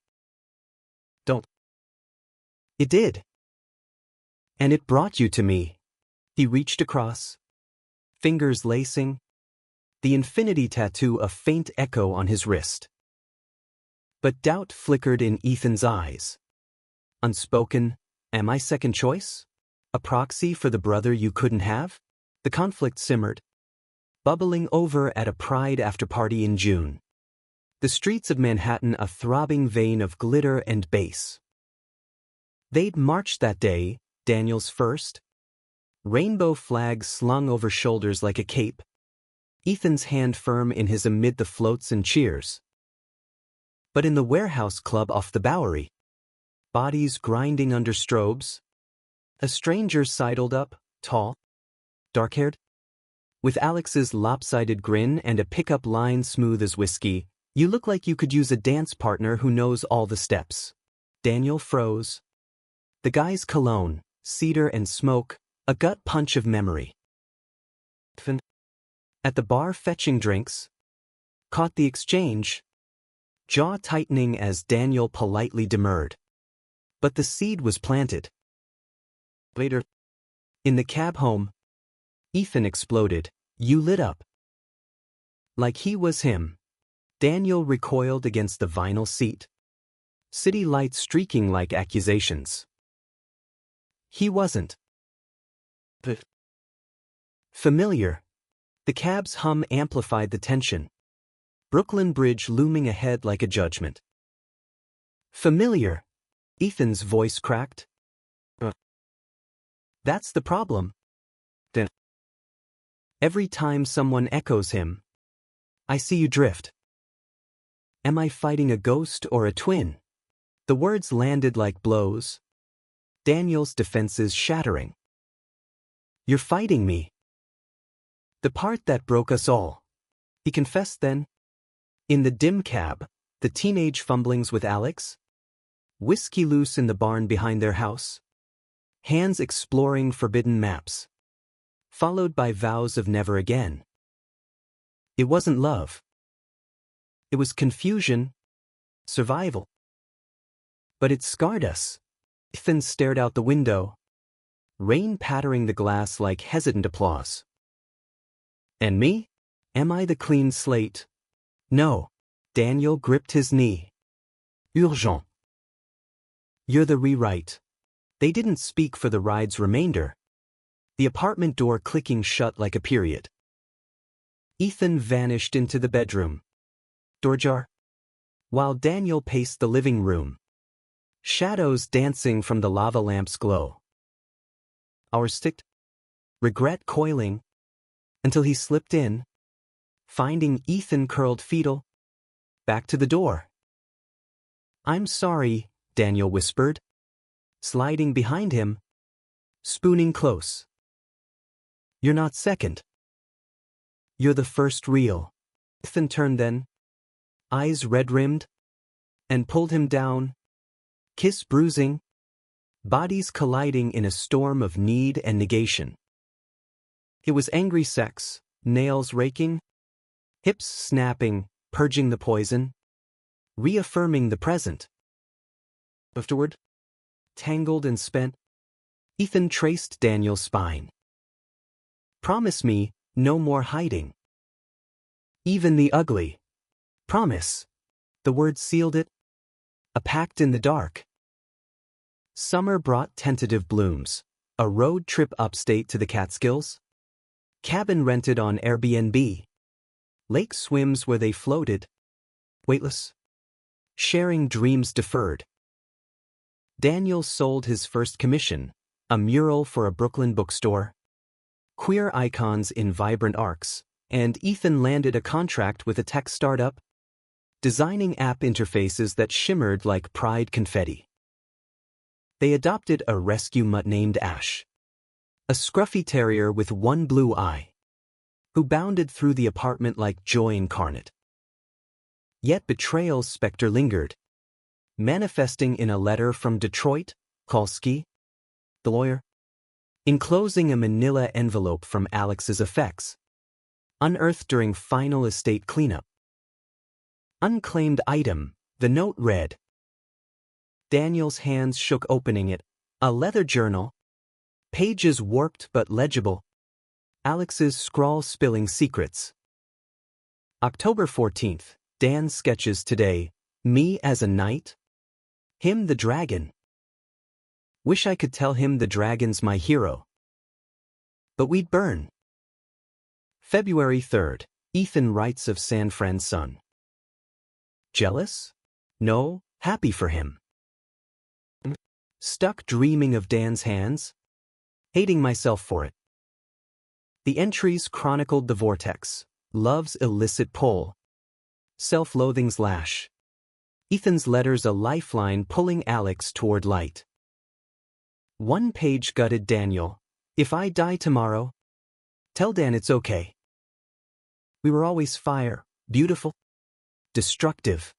"Don't." "It did. And it brought you to me." He reached across, fingers lacing, the infinity tattoo a faint echo on his wrist. But doubt flickered in Ethan's eyes. Unspoken, "Am I second choice? A proxy for the brother you couldn't have?" The conflict simmered, bubbling over at a Pride after-party in June. The streets of Manhattan a throbbing vein of glitter and bass. They'd marched that day, Daniel's first. Rainbow flags slung over shoulders like a cape. Ethan's hand firm in his amid the floats and cheers. But in the warehouse club off the Bowery, bodies grinding under strobes, a stranger sidled up, tall, dark-haired, with Alex's lopsided grin and a pickup line smooth as whiskey. "You look like you could use a dance partner who knows all the steps." Daniel froze. The guy's cologne, cedar and smoke, a gut punch of memory. At the bar fetching drinks, caught the exchange, jaw tightening as Daniel politely demurred. But the seed was planted. Later, in the cab home, Ethan exploded. "You lit up." Like he was him. Daniel recoiled against the vinyl seat, city lights streaking like accusations. He wasn't. Familiar. The cab's hum amplified the tension. Brooklyn Bridge looming ahead like a judgment. "Familiar." Ethan's voice cracked. That's the problem. Then, every time someone echoes him, "I see you drift." Am I fighting a ghost or a twin? The words landed like blows. Daniel's defenses shattering. "You're fighting me." The part that broke us all. He confessed then. In the dim cab, the teenage fumblings with Alex. Whiskey loose in the barn behind their house. Hands exploring forbidden maps. Followed by vows of never again. It wasn't love. It was confusion, survival. But it scarred us. Ethan stared out the window, rain pattering the glass like hesitant applause. "And me? Am I the clean slate?" "No." Daniel gripped his knee. "Urgent. You're the rewrite." They didn't speak for the ride's remainder. The apartment door clicking shut like a period. Ethan vanished into the bedroom. Door jar. while Daniel paced the living room, shadows dancing from the lava lamp's glow. Hours ticked, regret coiling, until he slipped in, finding Ethan curled fetal, back to the door. "I'm sorry," Daniel whispered, sliding behind him, spooning close. "You're not second. You're the first real." Ethan turned then, eyes red-rimmed, and pulled him down, kiss bruising, bodies colliding in a storm of need and negation. It was angry sex, nails raking, hips snapping, purging the poison, reaffirming the present. Afterward, tangled and spent, Ethan traced Daniel's spine. "Promise me, no more hiding. Even the ugly. Promise." The word sealed it. A pact in the dark. Summer brought tentative blooms, a road trip upstate to the Catskills, cabin rented on Airbnb, lake swims where they floated, weightless, sharing dreams deferred. Daniel sold his first commission, a mural for a Brooklyn bookstore, queer icons in vibrant arcs, and Ethan landed a contract with a tech startup, designing app interfaces that shimmered like pride confetti. They adopted a rescue mutt named Ash, a scruffy terrier with one blue eye, who bounded through the apartment like joy incarnate. Yet betrayal's specter lingered, manifesting in a letter from Detroit, Kolsky, the lawyer, enclosing a manila envelope from Alex's effects, unearthed during final estate cleanup. Unclaimed item, the note read. Daniel's hands shook opening it, a leather journal, pages warped but legible, Alex's scrawl spilling secrets. October 14th, Dan's sketches today, me as a knight, him the dragon. Wish I could tell him the dragon's my hero. But we'd burn. February 3rd, Ethan writes of San Fran's son. Jealous? No, happy for him. Stuck dreaming of Dan's hands? Hating myself for it. The entries chronicled the vortex, love's illicit pull, self-loathing's lash. Ethan's letters a lifeline pulling Alex toward light. One page gutted Daniel. If I die tomorrow, tell Dan it's okay. We were always fire, beautiful, destructive.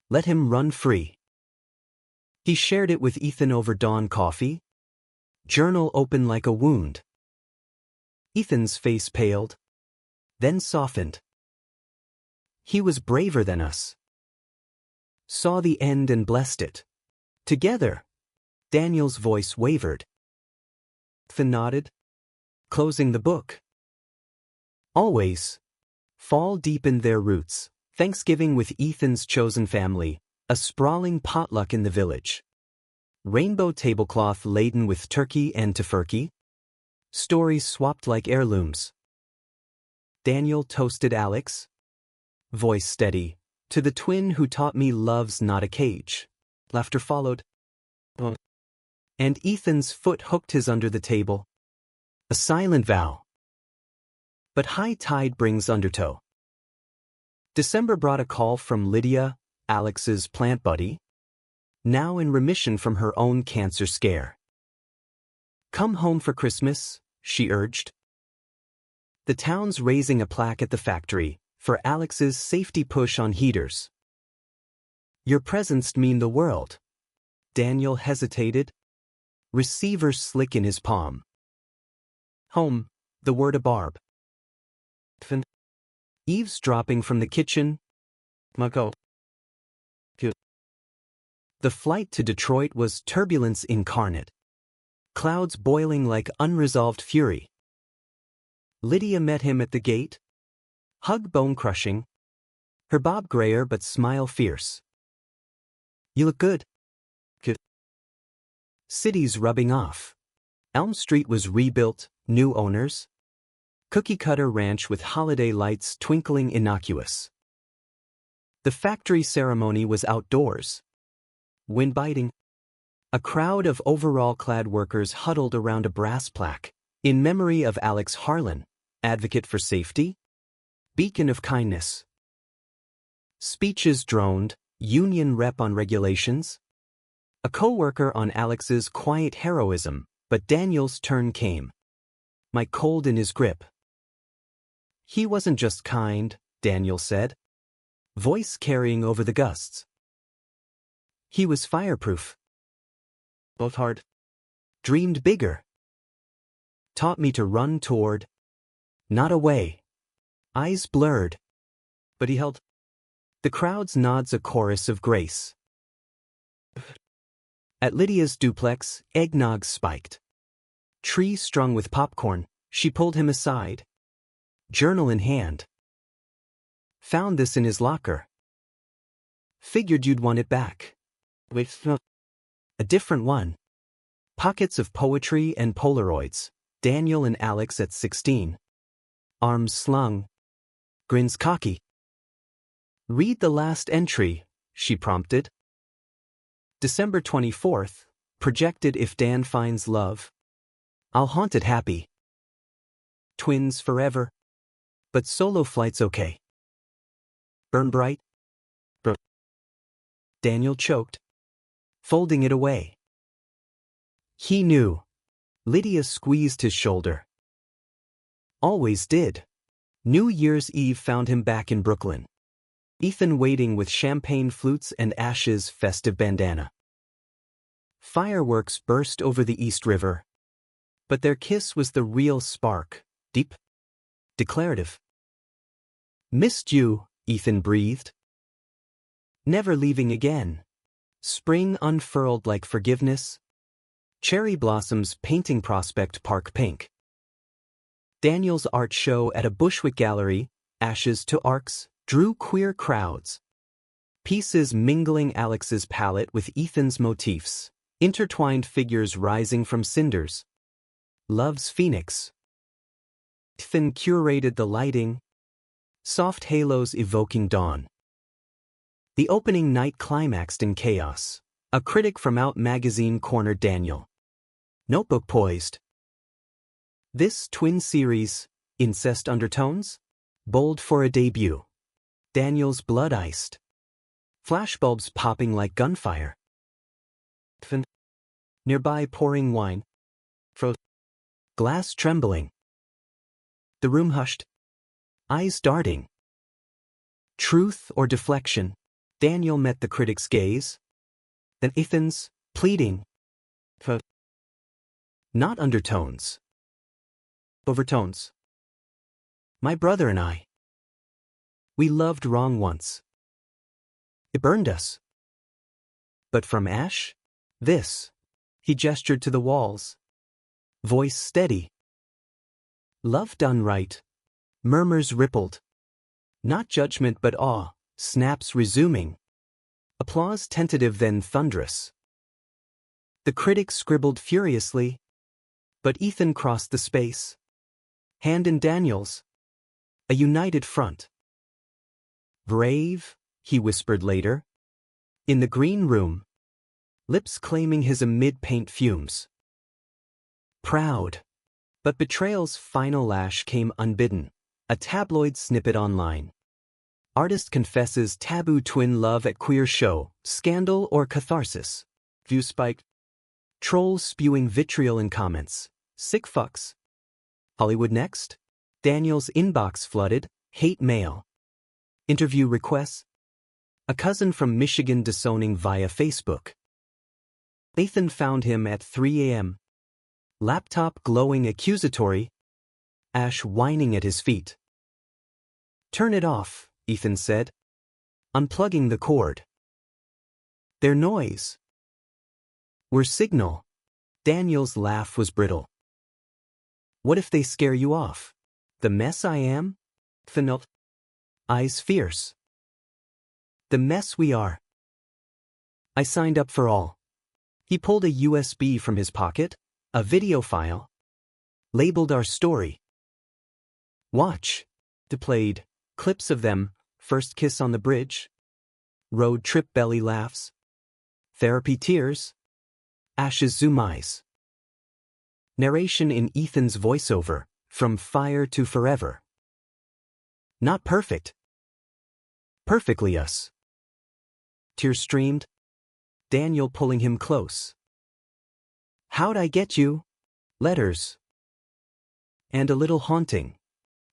Let him run free. He shared it with Ethan over dawn coffee, journal open like a wound. Ethan's face paled, then softened. He was braver than us. Saw the end and blessed it. Together. Daniel's voice wavered. Ethan nodded, closing the book. Always. Fall deepened their roots. Thanksgiving with Ethan's chosen family, a sprawling potluck in the village. Rainbow tablecloth laden with turkey and tofurkey. Stories swapped like heirlooms. Daniel toasted Alex, voice steady, to the twin who taught me love's not a cage. Laughter followed. And Ethan's foot hooked his under the table. A silent vow. But high tide brings undertow. December brought a call from Lydia, Alex's plant buddy, now in remission from her own cancer scare. Come home for Christmas, she urged. The town's raising a plaque at the factory for Alex's safety push on heaters. Your presence mean the world. Daniel hesitated, receiver slick in his palm. Home, the word a barb. Eavesdropping from the kitchen. Mako. The flight to Detroit was turbulence incarnate. Clouds boiling like unresolved fury. Lydia met him at the gate. Hug bone-crushing. Her bob grayer but smile fierce. You look good. Cities rubbing off. Elm Street was rebuilt, new owners. Cookie-cutter ranch with holiday lights twinkling innocuous. The factory ceremony was outdoors. Wind biting. A crowd of overall-clad workers huddled around a brass plaque, in memory of Alex Harlan, advocate for safety, beacon of kindness. Speeches droned, union rep on regulations. A co-worker on Alex's quiet heroism, but Daniel's turn came. My cold in his grip. He wasn't just kind, Daniel said, voice carrying over the gusts. He was fireproof. Both hard. Dreamed bigger. Taught me to run toward, not away. Eyes blurred. But he held. The crowd's nods a chorus of grace. At Lydia's duplex, eggnog spiked. Tree strung with popcorn, she pulled him aside. Journal in hand. Found this in his locker. Figured you'd want it back. Wait, no. A different one. Pockets of poetry and Polaroids. Daniel and Alex at 16. Arms slung. Grins cocky. Read the last entry, she prompted. December 24th, projected if Dan finds love. I'll haunt it happy. Twins forever. But solo flight's okay. Burn bright. Daniel choked, folding it away. He knew. Lydia squeezed his shoulder. Always did. New Year's Eve found him back in Brooklyn. Ethan waiting with champagne flutes and Ash's festive bandana. Fireworks burst over the East River. But their kiss was the real spark, deep, declarative. Missed you, Ethan breathed. Never leaving again. Spring unfurled like forgiveness. Cherry blossoms painting Prospect Park pink. Daniel's art show at a Bushwick gallery, Ashes to Arcs, drew queer crowds. Pieces mingling Alex's palette with Ethan's motifs, intertwined figures rising from cinders. Love's Phoenix. Ethan curated the lighting, soft halos evoking dawn. The opening night climaxed in chaos. A critic from Out magazine cornered Daniel. Notebook poised. This twin series, incest undertones? Bold for a debut. Daniel's blood iced. Flashbulbs popping like gunfire. Nearby pouring wine. Glass trembling. The room hushed. Eyes darting. Truth or deflection? Daniel met the critic's gaze. Then Ethan's, pleading. Not undertones. Overtones. My brother and I. We loved wrong once. It burned us. But from Ash? This. He gestured to the walls. Voice steady. Love done right. Murmurs rippled. Not judgment but awe, snaps resuming. Applause tentative then thunderous. The critic scribbled furiously. But Ethan crossed the space. Hand in Daniel's. A united front. Brave, he whispered later. In the green room. Lips claiming his amid paint fumes. Proud. But betrayal's final lash came unbidden. A tabloid snippet online. Artist confesses taboo twin love at queer show, scandal or catharsis. View spiked. Trolls spewing vitriol in comments. Sick fucks. Hollywood next? Daniel's inbox flooded, hate mail. Interview requests? A cousin from Michigan disowning via Facebook. Ethan found him at 3 a.m. Laptop glowing accusatory. Ash whining at his feet. Turn it off, Ethan said. Unplugging the cord. Their noise. We're signal. Daniel's laugh was brittle. What if they scare you off? The mess I am? Fennel. Eyes fierce. The mess we are. I signed up for all. He pulled a USB from his pocket, a video file. Labeled our story. Watch. Deplayed. Clips of them, first kiss on the bridge, road trip belly laughs, therapy tears, Ash's zoom eyes. Narration in Ethan's voiceover, from fire to forever. Not perfect. Perfectly us. Tears streamed, Daniel pulling him close. How'd I get you? Letters. And a little haunting.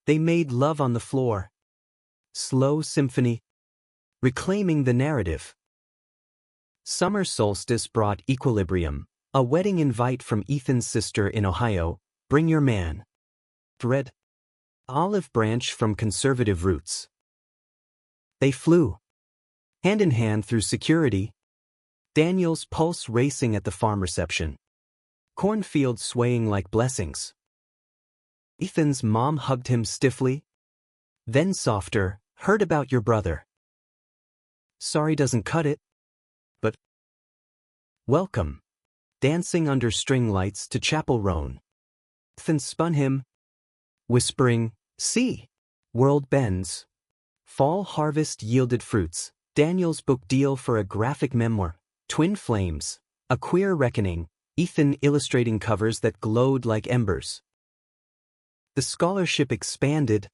They made love on the floor. Slow symphony. Reclaiming the narrative. Summer solstice brought equilibrium. A wedding invite from Ethan's sister in Ohio. Bring your man. Red. Olive branch from conservative roots. They flew. Hand in hand through security. Daniel's pulse racing at the farm reception. Cornfields swaying like blessings. Ethan's mom hugged him stiffly. Then softer, heard about your brother. Sorry doesn't cut it. But welcome. Dancing under string lights to Chapel Roan. Ethan spun him, whispering, see, world bends. Fall harvest yielded fruits. Daniel's book deal for a graphic memoir. Twin flames. A queer reckoning. Ethan illustrating covers that glowed like embers. The scholarship expanded.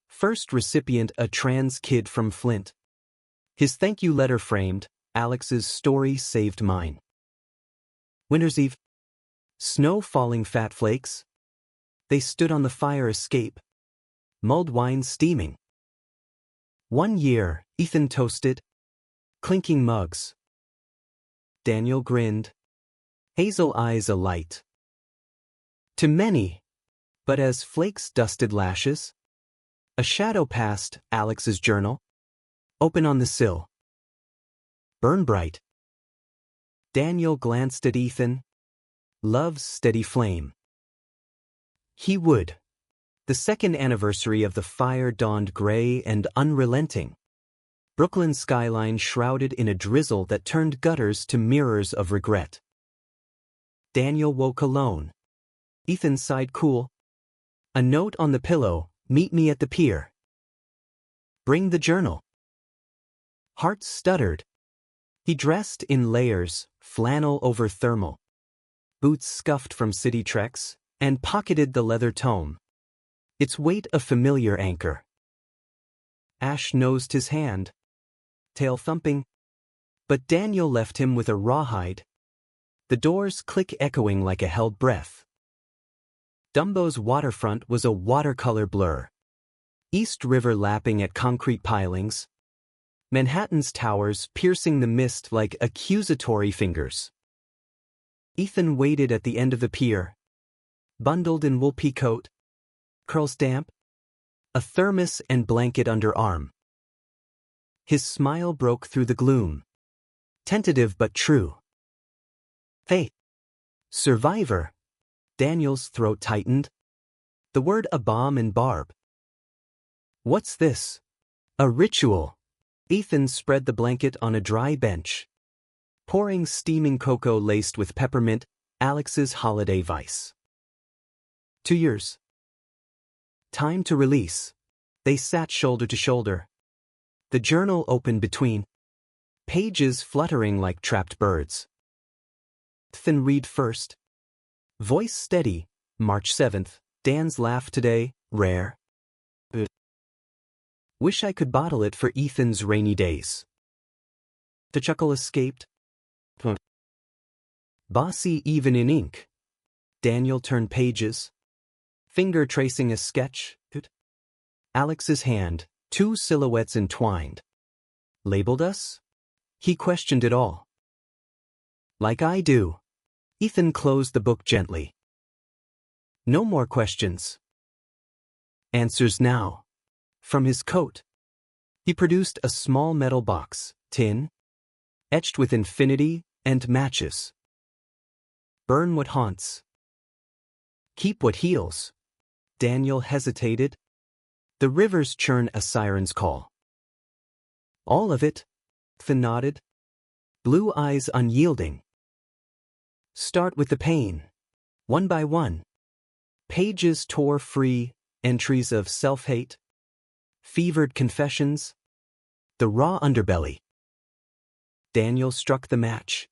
First recipient a trans kid from Flint. His thank you letter framed, Alex's story saved mine. Winter's Eve. Snow falling fat flakes. They stood on the fire escape. Mulled wine steaming. 1 year, Ethan toasted. Clinking mugs. Daniel grinned. Hazel eyes alight. To many. But as flakes dusted lashes. A shadow passed Alex's journal. Open on the sill. Burn bright. Daniel glanced at Ethan. Love's steady flame. He would. The second anniversary of the fire dawned gray and unrelenting. Brooklyn's skyline shrouded in a drizzle that turned gutters to mirrors of regret. Daniel woke alone. Ethan sighed cool. A note on the pillow, meet me at the pier. Bring the journal. Heart stuttered. He dressed in layers, flannel over thermal. Boots scuffed from city treks, and pocketed the leather tome. Its weight a familiar anchor. Ash nosed his hand. Tail thumping. But Daniel left him with a rawhide. The doors click echoing like a held breath. Dumbo's waterfront was a watercolor blur. East River lapping at concrete pilings. Manhattan's towers piercing the mist like accusatory fingers. Ethan waited at the end of the pier. Bundled in wool pea coat. Curls damp. A thermos and blanket under arm. His smile broke through the gloom. Tentative but true. Hey. Survivor. Daniel's throat tightened. The word a bomb and barb. What's this? A ritual. Ethan spread the blanket on a dry bench. Pouring steaming cocoa laced with peppermint, Alex's holiday vice. 2 years. Time to release. They sat shoulder to shoulder. The journal opened between. Pages fluttering like trapped birds. Ethan read first. Voice steady, March 7th, Dan's laugh today, rare. Wish I could bottle it for Ethan's rainy days. The chuckle escaped. Bossy even in ink. Daniel turned pages. Finger tracing a sketch. Alex's hand, 2 silhouettes entwined. Labeled us? He questioned it all. Like I do. Ethan closed the book gently. No more questions. Answers now. From his coat. He produced a small metal box, tin, etched with infinity and matches. Burn what haunts. Keep what heals. Daniel hesitated. The rivers churn a siren's call. All of it, Ethan nodded. Blue eyes unyielding. Start with the pain. One by one. Pages tore free, entries of self-hate. Fevered confessions. The raw underbelly. Daniel struck the match.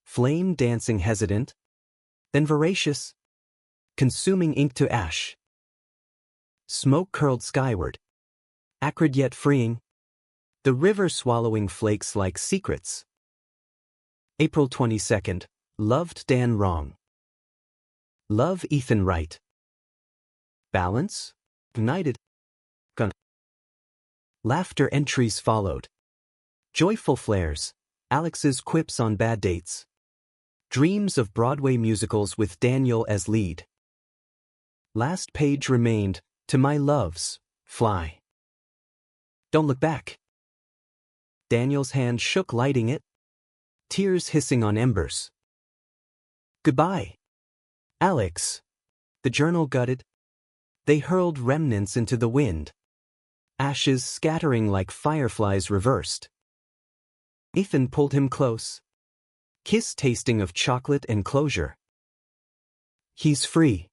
Flame dancing hesitant, then voracious, consuming ink to ash. Smoke curled skyward, acrid yet freeing, the river swallowing flakes like secrets. April 22nd, loved Dan wrong. Love Ethan right. Balance? United. Gun. Laughter entries followed. Joyful flares, Alex's quips on bad dates. Dreams of Broadway musicals with Daniel as lead. Last page remained, to my loves, fly. Don't look back. Daniel's hand shook lighting it. Tears hissing on embers. Goodbye, Alex. The journal gutted. They hurled remnants into the wind. Ashes scattering like fireflies reversed. Ethan pulled him close. Kiss tasting of chocolate and closure. He's free.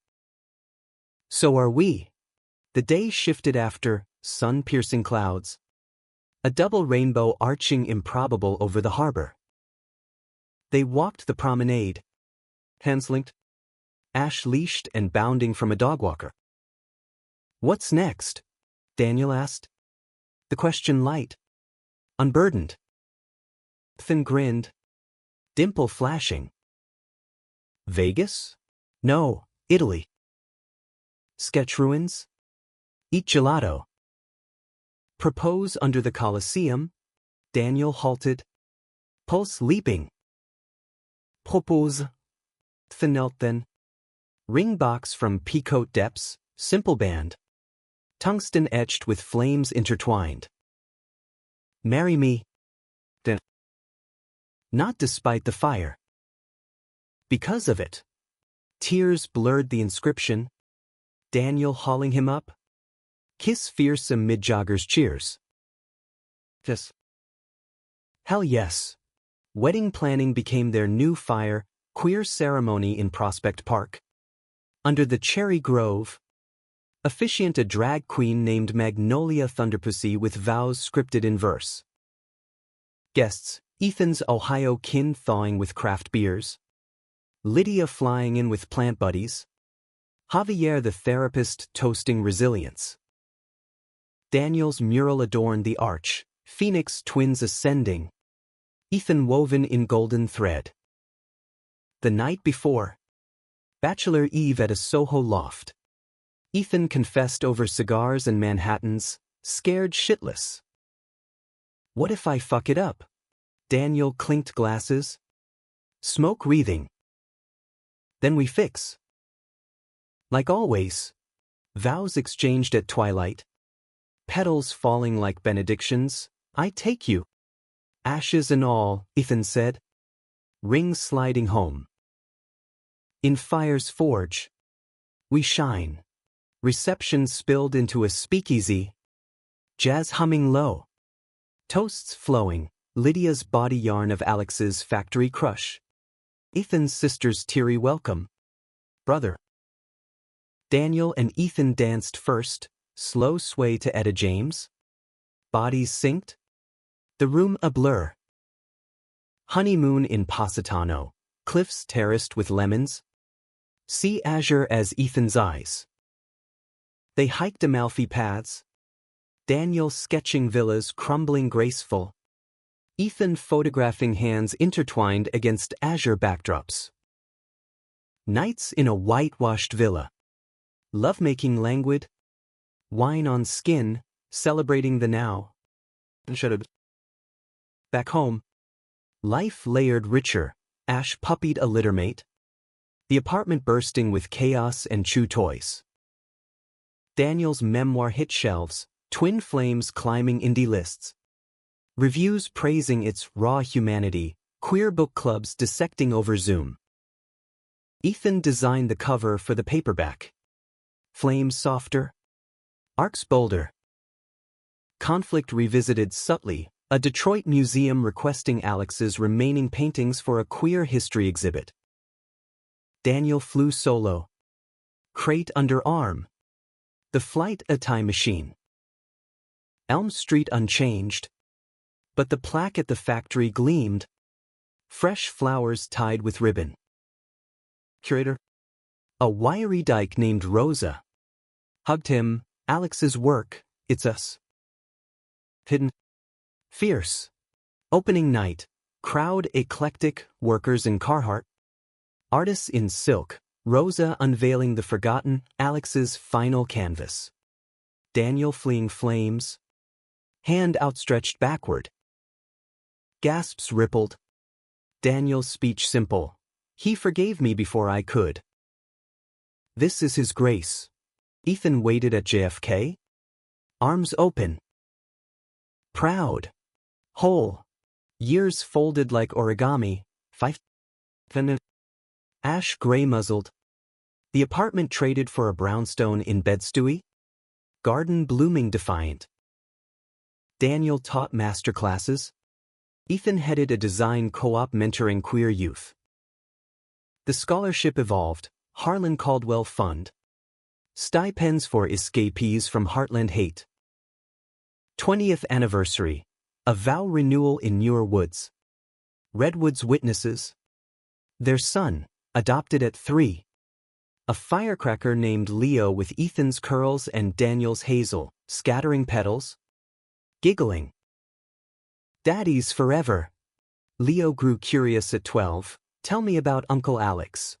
So are we. The day shifted after, sun-piercing clouds. A double rainbow arching improbable over the harbor. They walked the promenade. Hands linked. Ash leashed and bounding from a dogwalker. What's next? Daniel asked. The question light. Unburdened. Ethan grinned. Dimple flashing. Vegas? No, Italy. Sketch ruins? Eat gelato. Propose under the Colosseum? Daniel halted. Pulse leaping. Propose. Ethan knelt then. Ring box from Peacoat Depths, simple band. Tungsten etched with flames intertwined. Marry me. Then. Not despite the fire. Because of it. Tears blurred the inscription. Daniel hauling him up. Kiss fearsome mid-joggers cheers. Yes. Hell yes. Wedding planning became their new fire, queer ceremony in Prospect Park. Under the cherry grove. Officiant a drag queen named Magnolia Thunderpussy with vows scripted in verse. Guests, Ethan's Ohio kin thawing with craft beers. Lydia flying in with plant buddies. Javier the therapist toasting resilience. Daniel's mural adorned the arch, Phoenix twins ascending. Ethan woven in golden thread. The night before. Bachelor Eve at a Soho loft. Ethan confessed over cigars and Manhattans, scared shitless. What if I fuck it up? Daniel clinked glasses. Smoke wreathing. Then we fix. Like always. Vows exchanged at twilight. Petals falling like benedictions. I take you. Ashes and all, Ethan said. Rings sliding home. In fire's forge. We shine. Reception spilled into a speakeasy. Jazz humming low. Toasts flowing. Lydia's body yarn of Alex's factory crush. Ethan's sister's teary welcome. Brother. Daniel and Ethan danced first, slow sway to Etta James. Bodies synced. The room a blur. Honeymoon in Positano, cliffs terraced with lemons. Sea azure as Ethan's eyes. They hiked Amalfi paths. Daniel sketching villas crumbling graceful. Ethan photographing hands intertwined against azure backdrops. Nights in a whitewashed villa. Lovemaking languid. Wine on skin, celebrating the now. Back home. Life layered richer, Ash puppied a littermate. The apartment bursting with chaos and chew toys. Daniel's memoir hit shelves, twin flames climbing indie lists. Reviews praising its raw humanity, queer book clubs dissecting over Zoom. Ethan designed the cover for the paperback. Flames softer. Arcs bolder. Conflict revisited subtly, a Detroit museum requesting Alex's remaining paintings for a queer history exhibit. Daniel flew solo. Crate under arm. The flight a time machine. Elm Street unchanged. But the plaque at the factory gleamed. Fresh flowers tied with ribbon. Curator. A wiry dyke named Rosa. Hugged him. Alex's work, it's us. Hidden. Fierce. Opening night. Crowd eclectic, workers in Carhartt. Artists in silk. Rosa unveiling the forgotten, Alex's final canvas. Daniel fleeing flames. Hand outstretched backward. Gasps rippled. Daniel's speech simple. He forgave me before I could. This is his grace. Ethan waited at JFK. Arms open. Proud. Whole. Years folded like origami. Ash gray muzzled. The apartment traded for a brownstone in Bed-Stuy. Garden blooming defiant. Daniel taught masterclasses. Ethan headed a design co-op mentoring queer youth. The scholarship evolved. Harlan Caldwell Fund. Stipends for escapees from Heartland hate. 20th anniversary. A vow renewal in Muir Woods. Redwood's witnesses. Their son, adopted at 3. A firecracker named Leo with Ethan's curls and Daniel's hazel, scattering petals. Giggling. Daddies forever. Leo grew curious at 12. Tell me about Uncle Alex.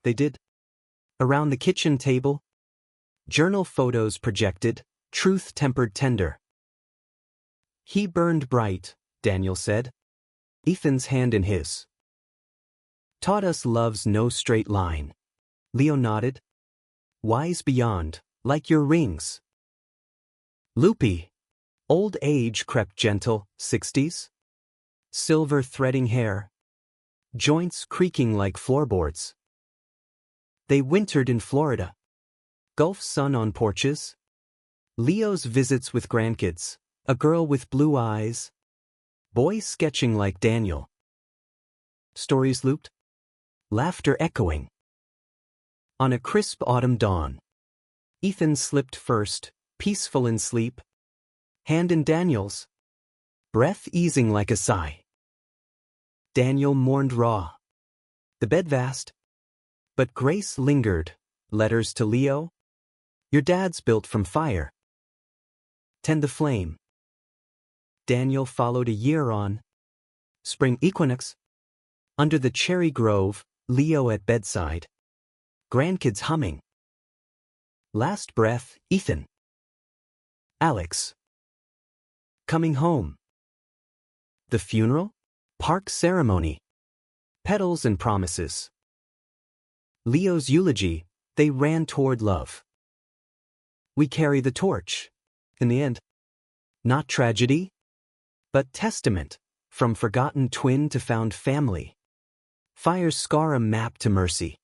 They did. Around the kitchen table. Journal photos projected, truth tempered tender. He burned bright, Daniel said. Ethan's hand in his. Taught us love's no straight line. Leo nodded. Wise beyond, like your rings. Loopy. Old age crept gentle, 60s. Silver threading hair. Joints creaking like floorboards. They wintered in Florida. Gulf sun on porches. Leo's visits with grandkids. A girl with blue eyes. Boy sketching like Daniel. Stories looped. Laughter echoing. On a crisp autumn dawn. Ethan slipped first, peaceful in sleep. Hand in Daniel's. Breath easing like a sigh. Daniel mourned raw. The bed vast. But grace lingered. Letters to Leo. Your dad's built from fire. Tend the flame. Daniel followed a year on. Spring equinox. Under the cherry grove, Leo at bedside. Grandkids humming. Last breath, Ethan. Alex. Coming home. The funeral? Park ceremony. Petals and promises. Leo's eulogy, they ran toward love. We carry the torch. In the end. Not tragedy, but testament, from forgotten twin to found family. Fire's scar a map to mercy.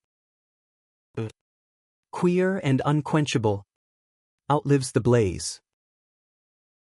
Queer and unquenchable. Outlives the blaze.